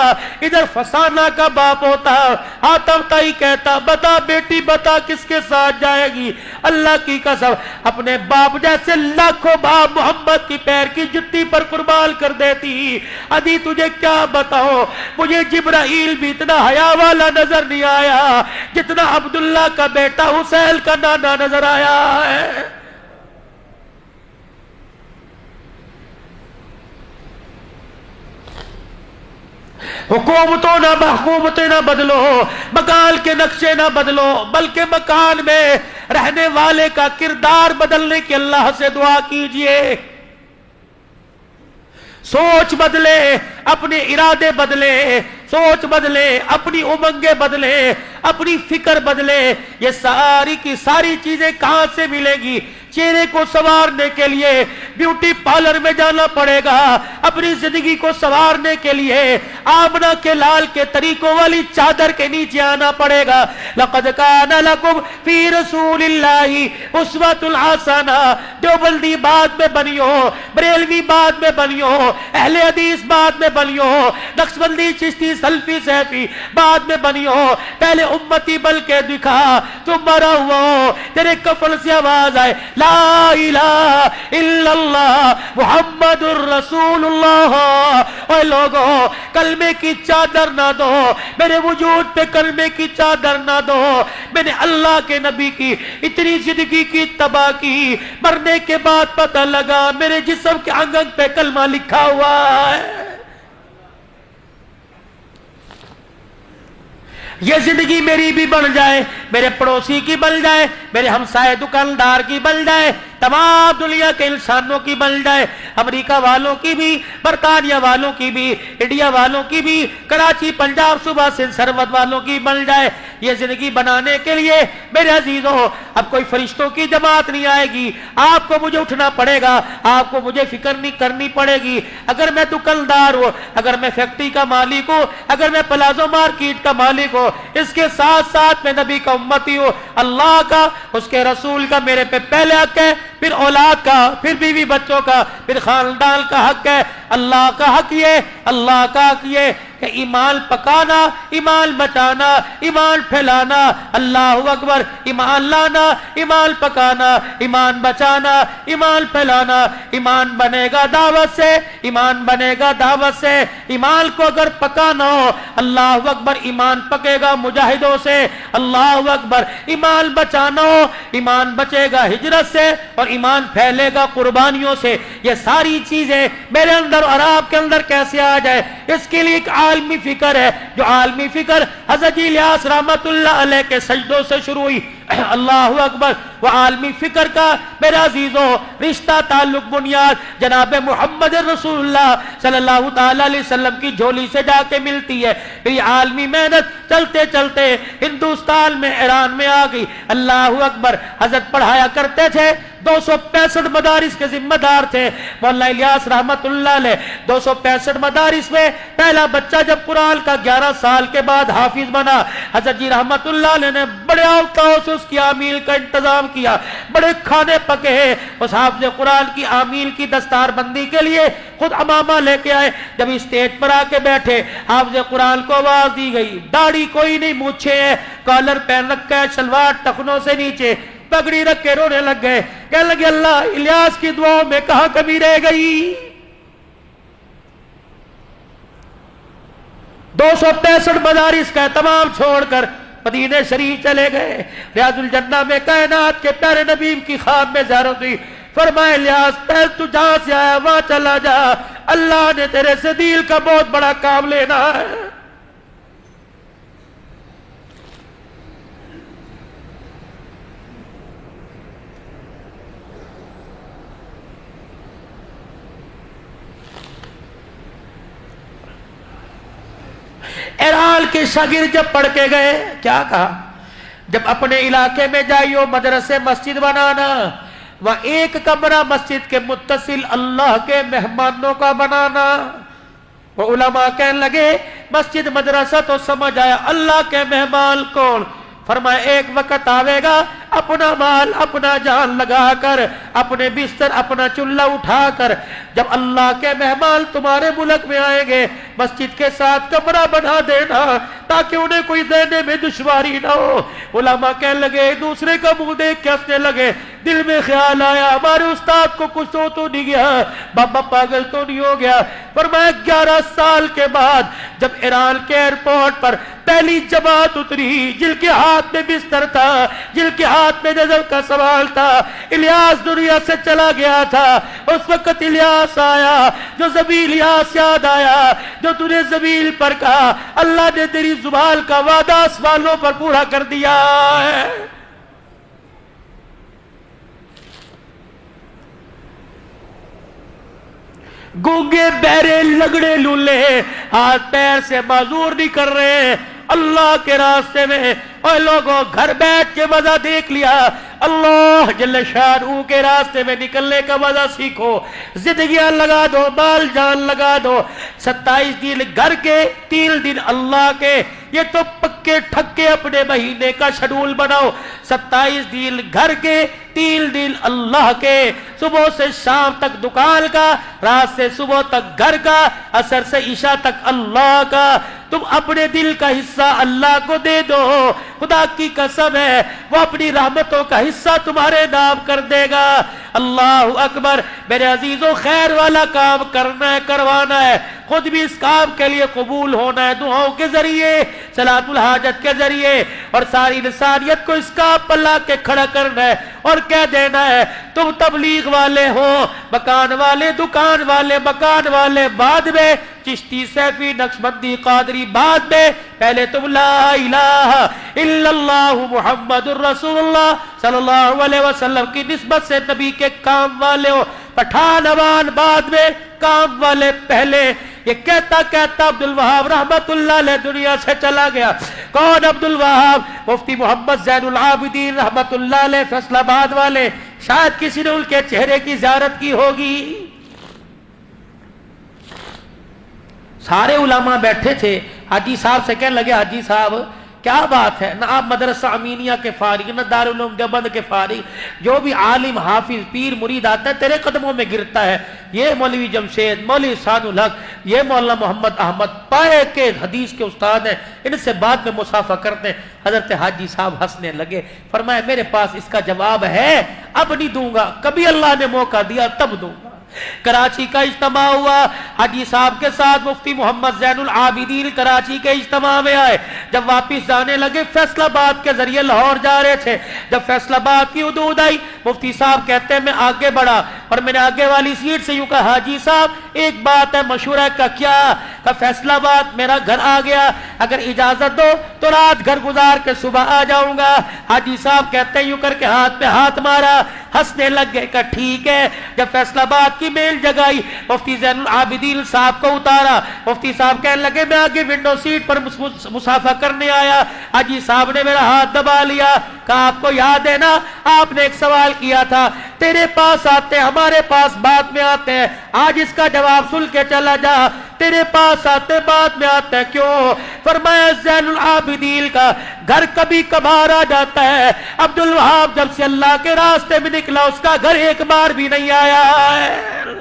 ادھر فسانہ کا باپ ہوتا۔ حاتم تائی کہتا بتا بیٹی بتا کس کے ساتھ جائے گی؟ اللہ کی قسم اپنے باپ جیسے لاکھوں باپ محمد کی پیر کی جتی پر قربان کر دیتی۔ ادھی تجھے کیا بتاؤ، مجھے جبرائیل بھی اتنا حیا والا نظر نہیں آیا جتنا عبداللہ کا بیٹا حسین کا نانا نظر آیا ہے۔ حکومتوں نہ محکومتیں نہ بدلو، مکان کے نقشے نہ بدلو، بلکہ مکان میں رہنے والے کا کردار بدلنے کی اللہ سے دعا کیجئے۔ سوچ بدلے، اپنے ارادے بدلے، سوچ بدلے، اپنی امنگیں بدلے، اپنی فکر بدلے۔ یہ ساری کی ساری چیزیں کہاں سے ملیں گی؟ چہرے کو سنوارنے کے لیے بیوٹی پارلر میں جانا پڑے گا، اپنی زندگی کو سنوارنے کے لیے آمنہ کے لال کے طریقوں والی چادر کے نیچے آنا پڑے گا۔ لقد کان لکم فی رسول اللہ اسوۃ حسنہ۔ دیوبندی بعد میں بنیو، بریلوی بعد میں بنیو، اہل حدیث بعد میں بنیو، نقشبندی چشتی سلفی سیفی بعد میں بنیو، پہلے امتی بل کے دکھا، تم مرا ہوا ہو، تیرے کفن سے آواز آئے لا الہ الا اللہ محمد الرسول اللہ۔ اے لوگوں کلمے کی چادر نہ دو، میرے وجود پہ کلمے کی چادر نہ دو۔ میں نے اللہ کے نبی کی اتنی زندگی کی تباہ کی، مرنے کے بعد پتہ لگا میرے جسم کے انگ انگ پہ کلمہ لکھا ہوا ہے۔ یہ زندگی میری بھی بن جائے، میرے پڑوسی کی بن جائے، میرے ہمسائے دکاندار کی بن جائے، تمام دنیا کے انسانوں کی بن جائے، امریکہ والوں کی بھی، برطانیہ والوں کی بھی، انڈیا والوں کی بھی، کراچی پنجاب صوبہ سندھ سرحد والوں کی بن جائے۔ یہ زندگی بنانے کے لیے میرے عزیزوں اب کوئی فرشتوں کی جماعت نہیں آئے گی، آپ کو مجھے اٹھنا پڑے گا، آپ کو مجھے فکر نہیں کرنی پڑے گی۔ اگر میں دکاندار ہوں، اگر میں فیکٹری کا مالک ہوں، اگر میں پلازو مارکیٹ کا مالک ہوں، اس کے ساتھ ساتھ میں نبی کا امتی ہوں، اللہ کا اس کے رسول کا میرے پہ پہلے حق ہے، پھر اولاد کا، پھر بیوی بچوں کا، پھر خاندان کا حق ہے۔ اللہ کا حق یہ، اللہ کا حق یہ کہ ایمان پکانا، ایمان بچانا، ایمان پھیلانا، اللہ اکبر، ایمان لانا، ایمان پکانا، ایمان بچانا، ایمان پھیلانا۔ ایمان بنے گا دعوت سے، ایمان بنے گا دعوت سے۔ ایمان کو اگر پکانا ہو، اللہ اکبر، ایمان پکے گا مجاہدوں سے، اللہ اکبر۔ ایمان بچانا ہو، ایمان بچے گا ہجرت سے، اور ایمان پھیلے گا قربانیوں سے۔ یہ ساری چیزیں میرے اندر اور آپ کے اندر کیسے آ جائے، اس کے لیے ایک عالمی فکر ہے، جو عالمی فکر حضرت الیاس رحمت اللہ علیہ کے سجدوں سے شروع ہوئی۔ اللہ اکبر۔ وہ عالمی فکر کا میرے عزیزوں رشتہ تعلق بنیاد جناب محمد رسول اللہ صلی اللہ تعالی علیہ وسلم کی جھولی سے جا کے ملتی ہے۔ پھر یہ عالمی محنت چلتے چلتے ہندوستان میں، ایران میں آ گئی۔ اللہ اکبر۔ حضرت پڑھایا کرتے تھے، 265 مدارس کے ذمہ دار تھے مولانا الیاس رحمت اللہ علیہ۔ 265 مدارس میں پہلا بچہ جب قرآن کا 11 سال کے بعد حافظ بنا، حضرت جی رحمت اللہ علیہ نے بڑے اوقاتوں سے اس کی آمیل کا انتظام کیا، بڑے کھانے پکے ہیں۔ اس حافظ قرآن کی آمیل کی دستار بندی کے لیے خود امامہ لے کے آئے۔ جب اسٹیج پر آ کے بیٹھے، حافظ قرآن کو آواز دی گئی، داڑھی کوئی نہیں، مونچھے ہیں، کالر پہن رکھا ہے، شلوار ٹخنوں سے نیچے، پگڑی رکھ کے رونے لگ گئے، کہنے لگے اللہ الیاس کی دعاؤں میں کہاں کمی رہ گئی۔ 265 مدارس کا تمام چھوڑ کر مدینہ شریف چلے گئے۔ ریاض الجنہ میں کائنات کے پیارے نبی کی خواب میں زیارت ہوئی، فرمایا الیاس پہل تو جہاں سے آیا وہاں چلا جا، اللہ نے تیرے سے دل کا بہت بڑا کام لینا ہے۔ ایران کے شاگرد جب پڑھ کے گئے، کیا کہا؟ جب اپنے علاقے میں جائیو مدرسے مسجد بنانا، وہ ایک کمرہ مسجد کے متصل اللہ کے مہمانوں کا بنانا۔ وہ علماء کہنے لگے مسجد مدرسہ تو سمجھ آیا، اللہ کے مہمان کون؟ فرمایا ایک وقت آوے گا اپنا مال اپنا جان لگا کر، اپنے بستر اپنا چولہا اٹھا کر، جب اللہ کے مہمان تمہارے ملک میں آئیں گے مسجد کے ساتھ کمرہ بنا دینا تاکہ انہیں کوئی دینے میں دشواری نہ ہو۔ علماء کہنے لگے دوسرے کا منہ دیکھ کے ہنسنے لگے، دل میں خیال آیا ہمارے استاد کو کچھ تو نہیں گیا، بابا پاگل تو نہیں ہو گیا۔ فرمایا 11 سال کے بعد جب ایران کے ایئرپورٹ پر پہلی جماعت اتری، جن کے ہاتھ میں بستر تھا، جن کے ہاتھ میں نظر کا سوال تھا، الیاس دنیا سے چلا گیا تھا، اس وقت الیاس آیا، جو زبیل الیاس یاد آیا، جو تُو نے زبیل پر کہا اللہ نے تیری زبان کا وعدہ آسمانوں پر پورا کر دیا ہے۔ گونگے بہرے لگڑے لولے ہاتھ پیر سے معذور نہیں کر رہے اللہ کے راستے میں، اور لوگوں گھر بیٹھ کے مزہ دیکھ لیا، اللہ جل شانہ کے راستے میں نکلنے کا مزہ سیکھو، زندگیاں لگا دو، مال جان لگا دو، 27 دن گھر کے 3 دن اللہ کے، یہ تو پکے ٹھکے اپنے مہینے کا شیڈول بناؤ، 27 دن گھر کے 3 دن اللہ کے، صبح سے شام تک دکان کا، رات سے صبح تک گھر کا، عصر سے عشاء تک اللہ کا، تم اپنے دل کا حصہ اللہ کو دے دو، خدا کی قسم ہے وہ اپنی رحمتوں کا حصہ تمہارے نام کر دے گا۔ اللہ اکبر، میرے عزیزوں خیر والا کام کرنا ہے، کروانا ہے، خود بھی اس کام کے لیے قبول ہونا ہے، دعاؤں کے ذریعے، صلاۃ الحاجت کے ذریعے، اور ساری انسانیت کو اس کام پر لا کے کھڑا کرنا ہے اور کہہ دینا ہے تم تبلیغ والے ہو، مکان والے، دکان والے، مکان والے بعد میں، چشتی سیفی نقشبندی قادری بعد میں، پہلے تم لا الہ الا اللہ محمد الرسول اللہ صلی اللہ علیہ وسلم کی نسبت سے نبی کے کام والے ہو، پٹھان عوان بعد میں، کام والے پہلے۔ یہ کہتا کہتا عبدالوہاب رحمت اللہ علیہ دنیا سے چلا گیا۔ کون عبدالوہاب؟ مفتی محمد زین العابدین رحمت اللہ علیہ فیصل آباد والے، شاید کسی نے ان کے چہرے کی زیارت کی ہوگی۔ سارے علماء بیٹھے تھے، حاجی صاحب سے کہنے لگے حاجی صاحب کیا بات ہے، نہ آپ مدرسہ امینیہ کے فارغ، نہ دارالعلوم دیوبند کے فارغ، جو بھی عالم حافظ پیر مرید آتا ہے تیرے قدموں میں گرتا ہے، یہ مولوی جمشید، مولوی احسان الحق، یہ مولانا محمد احمد پائے کے حدیث کے استاد ہیں، ان سے بعد میں مصافحہ کرتے ہیں۔ حضرت حاجی صاحب ہنسنے لگے، فرمایا میرے پاس اس کا جواب ہے، اب نہیں دوں گا، کبھی اللہ نے موقع دیا تب دوں گا۔ کراچی کا اجتماع ہوا، حاجی صاحب کے ساتھ مفتی محمد زین العابدین کراچی کے اجتماع میں آئے، جب واپس جانے لگے فیصل آباد کے ذریعے لاہور جا رہے تھے، جب فیصل آباد کی حدود آئی مفتی صاحب کہتے ہیں میں آگے بڑھا اور میں نے آگے والی سیٹ سے یوں کہا حاجی صاحب ایک بات ہے مشورہ کا، کیا؟ کہ فیصل آباد میرا گھر آ گیا، اگر اجازت دو تو رات گھر گزار کے صبح آ جاؤں گا۔ حاجی صاحب کہتے ہیں یوں کر کے ہاتھ پہ ہاتھ مارا، ہنسنے لگ گئے کہ ٹھیک ہے۔ جب فیصل آباد کی میل جگائی، مفتی زین العابدین صاحب کو اتارا، مفتی صاحب کہنے لگے میں آگے ونڈو سیٹ پر مصافحہ کرنے آیا، حاجی صاحب نے میرا ہاتھ دبا لیا، کہا آپ کو یاد ہے نا آپ نے ایک سوال کیا تھا، تیرے پاس آتے ہمارے پاس بعد میں آتے ہیں، آج اس کا جواب سن کے چلا جا، تیرے پاس آتے بعد میں آتے ہیں، کیوں؟ فرمایا زین العابدین کا گھر کبھی کبھار آ جاتا ہے، عبدالوہاب جب سے اللہ کے راستے میں نکلا اس کا گھر ایک بار بھی نہیں آیا ہے۔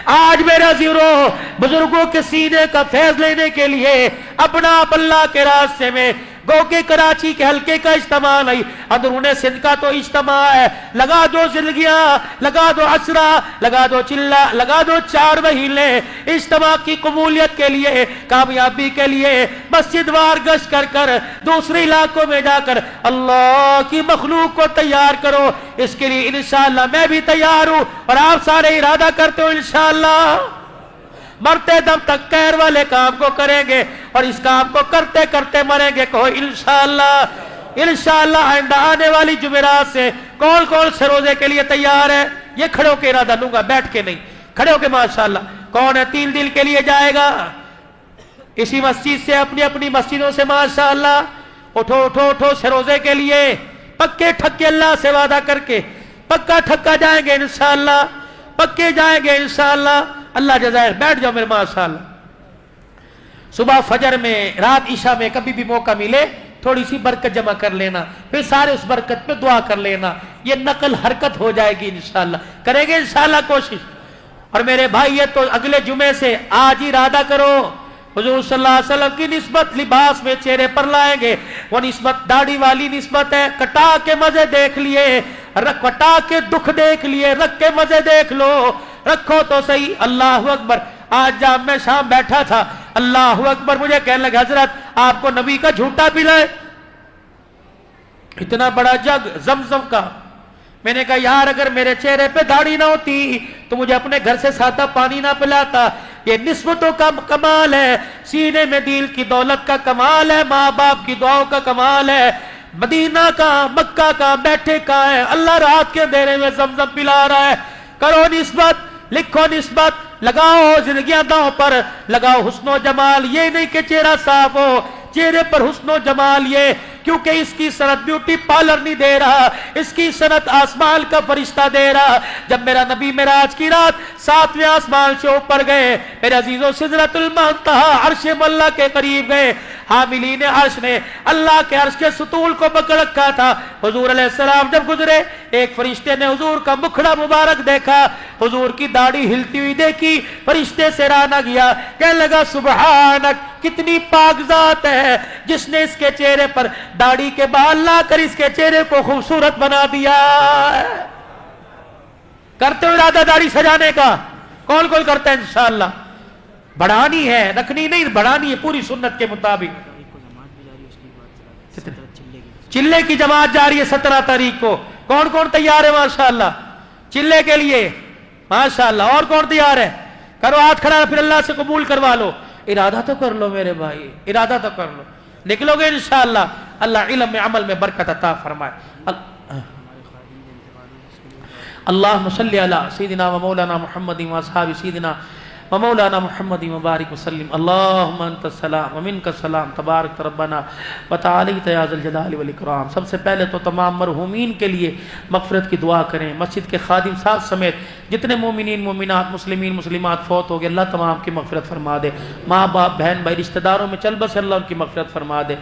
آج میرا زیرو بزرگوں کے سینے کا فیض لینے کے لیے اپنا آپ اللہ کے راستے میں گو کہ کراچی کے حلقے کا اجتماع نہیں، اندرون سندھ کا تو اجتماع ہے، لگا دو زندگیاں، لگا دو عشرہ، لگا دو چلہ، لگا دو 4 مہینے اجتماع کی قبولیت کے لیے، کامیابی کے لیے مسجد وار گشت کر کر دوسرے علاقوں میں جا کر اللہ کی مخلوق کو تیار کرو۔ اس کے لیے انشاءاللہ میں بھی تیار ہوں اور آپ سارے ارادہ کرتے ہو انشاءاللہ مرتے دم تک خیر والے کام کو کریں گے اور اس کام کو کرتے کرتے مریں گے، کہو انشاءاللہ۔ انشاءاللہ آئندہ آنے والی جمعرات سے کون کون سے روزے کے لیے تیار ہے؟ یہ کھڑے ہو کے ارادہ لوں گا، بیٹھ کے نہیں، کھڑے ہو کے ماشاءاللہ۔ کون ہے 3 دن کے لیے جائے گا اسی مسجد سے اپنی اپنی مسجدوں سے ماشاءاللہ؟ اٹھو اٹھو اٹھو سے روزے کے لیے، پکے ٹھکے اللہ سے وعدہ کر کے پکا ٹھکا جائیں گے انشاءاللہ۔ پکے جائیں گے انشاءاللہ. اللہ جزائر. بیٹھ جاؤ میرے ماشاءاللہ. صبح فجر میں، رات عشاء میں کبھی بھی موقع ملے تھوڑی سی برکت جمع کر لینا، پھر سارے اس برکت پہ دعا کر لینا. یہ نقل حرکت ہو جائے گی انشاءاللہ. کریں گے انشاءاللہ کوشش. اور میرے بھائی یہ تو اگلے جمعے سے آج ہی ارادہ کرو، حضور صلی اللہ علیہ وسلم کی نسبت لباس میں چہرے پر لائیں گے. وہ نسبت داڑھی والی نسبت ہے. کٹا کے مزے دیکھ لیے، کٹا کے دکھ دیکھ لیے، رکھ کے مزے دیکھ لو. رکھو تو صحیح. اللہ اکبر. آج جب میں شام بیٹھا تھا، اللہ اکبر، مجھے کہنے لگا حضرت آپ کو نبی کا جھوٹا پلائے، اتنا بڑا جگ زمزم کا. میں نے کہا یار اگر میرے چہرے پہ داڑھی نہ ہوتی تو مجھے اپنے گھر سے سادہ پانی نہ پلاتا. یہ نسبتوں کا کمال ہے، سینے میں دل کی دولت کا کمال ہے، ماں باپ کی دعاؤں کا کمال ہے. مدینہ کا، مکہ کا، بیٹھے کا ہے. اللہ رات کے اندھیرے میں زمزم پلا رہا ہے. کرو نسبت، لکھو نسبت، لگاؤ زندگیاں داؤں پر، لگاؤ حسن و جمال. یہ نہیں کہ چہرہ صاف ہو، چہرے پر حسن و جمال. یہ کیونکہ اس کی صنعت بیوٹی پارلر نہیں دے رہا، اس کی صنعت آسمان کا فرشتہ دے رہا. جب میرا نبی معراج کی رات 7ویں آسمان سے اوپر گئے، میرے عزیزوں سدرۃ المنتہا عرش ملا کے قریب گئے. حاملین عرش نے اللہ کے عرش کے ستول کو پکڑ رکھا تھا. حضور علیہ السلام جب گزرے، ایک فرشتے نے حضور کا مکھڑا مبارک دیکھا، حضور کی داڑھی ہلتی ہوئی دیکھی. فرشتے سے رانا گیا، کہنے لگا سبحانک، کتنی پاک ذات ہے جس نے اس کے چہرے پر داڑھی کے بال لا کر اس کے چہرے کو خوبصورت بنا دیا. کرتے ہو ارادہ داڑھی سجانے کا؟ کون کون کرتا ہے؟ انشاءاللہ بڑھانی ہے، رکھنی نہیں، بڑھانی ہے پوری سنت کے مطابق. چلے کی جماعت جاری ہے 17 تاریخ کو. کون کون تیار ہے ماشاءاللہ چلے کے لیے؟ ماشاءاللہ. اور کون تیار ہے؟ کرو ہاتھ کھڑا، پھر اللہ سے قبول کروا لو. ارادہ تو کر لو میرے بھائی، ارادہ تو کر لو. نکلو گے انشاءاللہ. اللہ علم میں عمل میں برکت عطا فرمائے. اللہم صلی علی سیدنا و مولانا محمد و اصحاب سیدنا و مولانا محمد مبارک وسلم. اللہم انت السلام و منک السلام تبارک ربنا و تعالیت یا ذی الجلال والاکرام. سب سے پہلے تو تمام مرحومین کے لیے مغفرت کی دعا کریں. مسجد کے خادم صاحب سمیت جتنے مومنین مومنات مسلمین مسلمات فوت ہو گئے، اللہ تمام کی مغفرت فرما دے. ماں باپ بہن بھائی رشتہ داروں میں چل بس اللہ ان کی مغفرت فرما دے،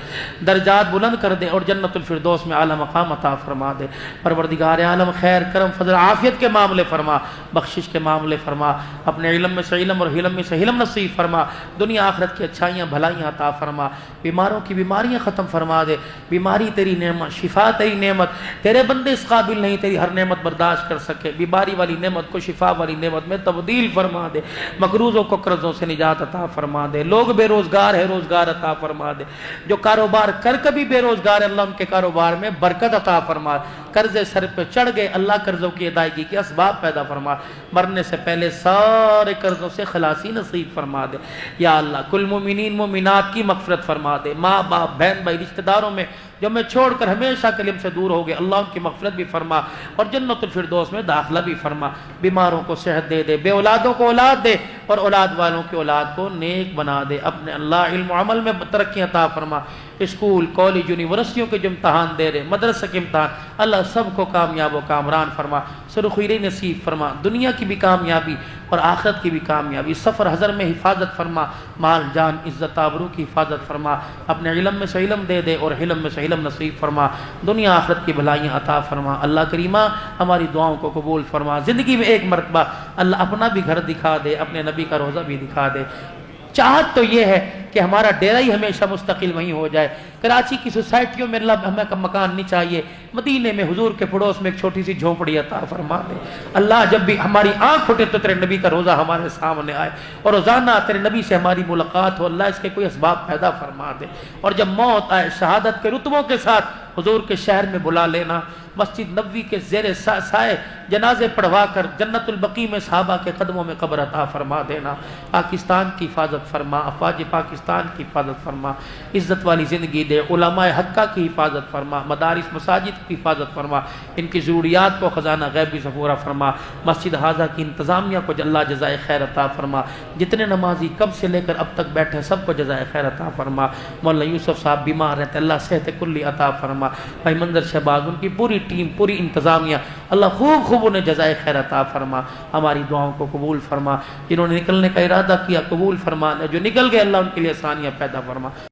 درجات بلند کر دے اور جنت الفردوس میں اعلی مقام عطا فرما دے. پروردگار عالم خیر کرم فضل عافیت کے معاملے فرما، بخشش کے معاملے فرما، اپنے علم میں سے علم اور حلم میں سے حلم نصیب فرما. دنیا آخرت کی اچھائیاں بھلائیاں عطا فرما. بیماروں کی بیماریاں ختم فرما دے. بیماری تیری نعمت، شفا تیری نعمت. تیرے بندے اس قابل نہیں تیری ہر نعمت برداشت کر سکے. بیماری والی نعمت کو شفا والی نعمت میں تبدیل فرما دے. مقروضوں کو قرضوں سے نجات عطا فرما دے. لوگ بے روزگار ہے، روزگار عطا فرما دے. جو کاروبار کر کبھی بے روزگار ہے، اللہ ان کے کاروبار میں برکت عطا فرما. قرضے سر پہ چڑھ گئے، اللہ قرضوں کی ادائیگی کے اسباب پیدا فرما. مرنے سے پہلے سارے قرضوں سے خلاصی نصیب فرما دے. یا اللہ کل مومنین مومنات کی مغفرت فرما دے. ماں باپ بہن بھائی رشتہ داروں میں جو میں چھوڑ کر ہمیشہ کلم سے دور ہو گئے، اللہ ان کی مغفرت بھی فرما اور جنت الفردوس میں داخلہ بھی فرما. بیماروں کو صحت دے دے، بے اولادوں کو اولاد دے اور اولاد والوں کی اولاد کو نیک بنا دے. اپنے اللہ علم و عمل میں ترقی عطا فرما. اسکول کالج یونیورسٹیوں کے جو امتحان دے رہے، مدرسہ کے امتحان، اللہ سب کو کامیاب و کامران فرما. سرخیری نصیب فرما. دنیا کی بھی کامیابی اور آخرت کی بھی کامیابی. سفر حضر میں حفاظت فرما. مال جان عزت آبرو کی حفاظت فرما. اپنے علم میں سے علم دے دے اور حلم میں سے علم نصیب فرما. دنیا آخرت کی بھلائیاں عطا فرما. اللہ کریمہ ہماری دعاؤں کو قبول فرما. زندگی میں ایک مرتبہ اللہ اپنا بھی گھر دکھا دے، اپنے نبی کا روضہ بھی دکھا دے. چاہت تو یہ ہے کہ ہمارا ڈیرہ ہی ہمیشہ مستقل وہیں ہو جائے. کراچی کی سوسائٹیوں میں اللہ ہمیں مکان نہیں چاہیے. مدینے میں حضور کے پڑوس میں ایک چھوٹی سی جھونپڑی عطا فرما دے. اللہ جب بھی ہماری آنکھ پھٹے تو تیرے نبی کا روزہ ہمارے سامنے آئے اور روزانہ تیرے نبی سے ہماری ملاقات ہو. اللہ اس کے کوئی اسباب پیدا فرما دے. اور جب موت آئے شہادت کے رتبوں کے ساتھ حضور کے شہر میں بلا لینا. مسجد نبوی کے زیر سائے جنازے پڑھوا کر جنت البقیع میں صحابہ کے قدموں میں قبر عطا فرما دینا. پاکستان کی حفاظت فرما. افواج پاکستان پاکستان کی حفاظت فرما، عزت والی زندگی دے، علماء حقہ کی حفاظت فرما، مدارس مساجد کی حفاظت فرما، ان کی ضروریات کو خزانہ غیبی سے پورا فرما، مسجد حاضہ کی انتظامیہ کو اللہ جزائے خیر عطا فرما، جتنے نمازی کب سے لے کر اب تک بیٹھے سب کو جزائے خیر عطا فرما، مولانا یوسف صاحب بیمار رہتے اللہ صحت کلی عطا فرما، بھائی منظر شہباز ان کی پوری ٹیم پوری انتظامیہ اللہ خوب انہیں جزائے خیر عطا فرما، ہماری دعاؤں کو قبول فرما، جنہوں نے نکلنے کا ارادہ کیا قبول فرما، جو نکل گئے اللہ ان کے لیے آسانیاں پیدا فرما۔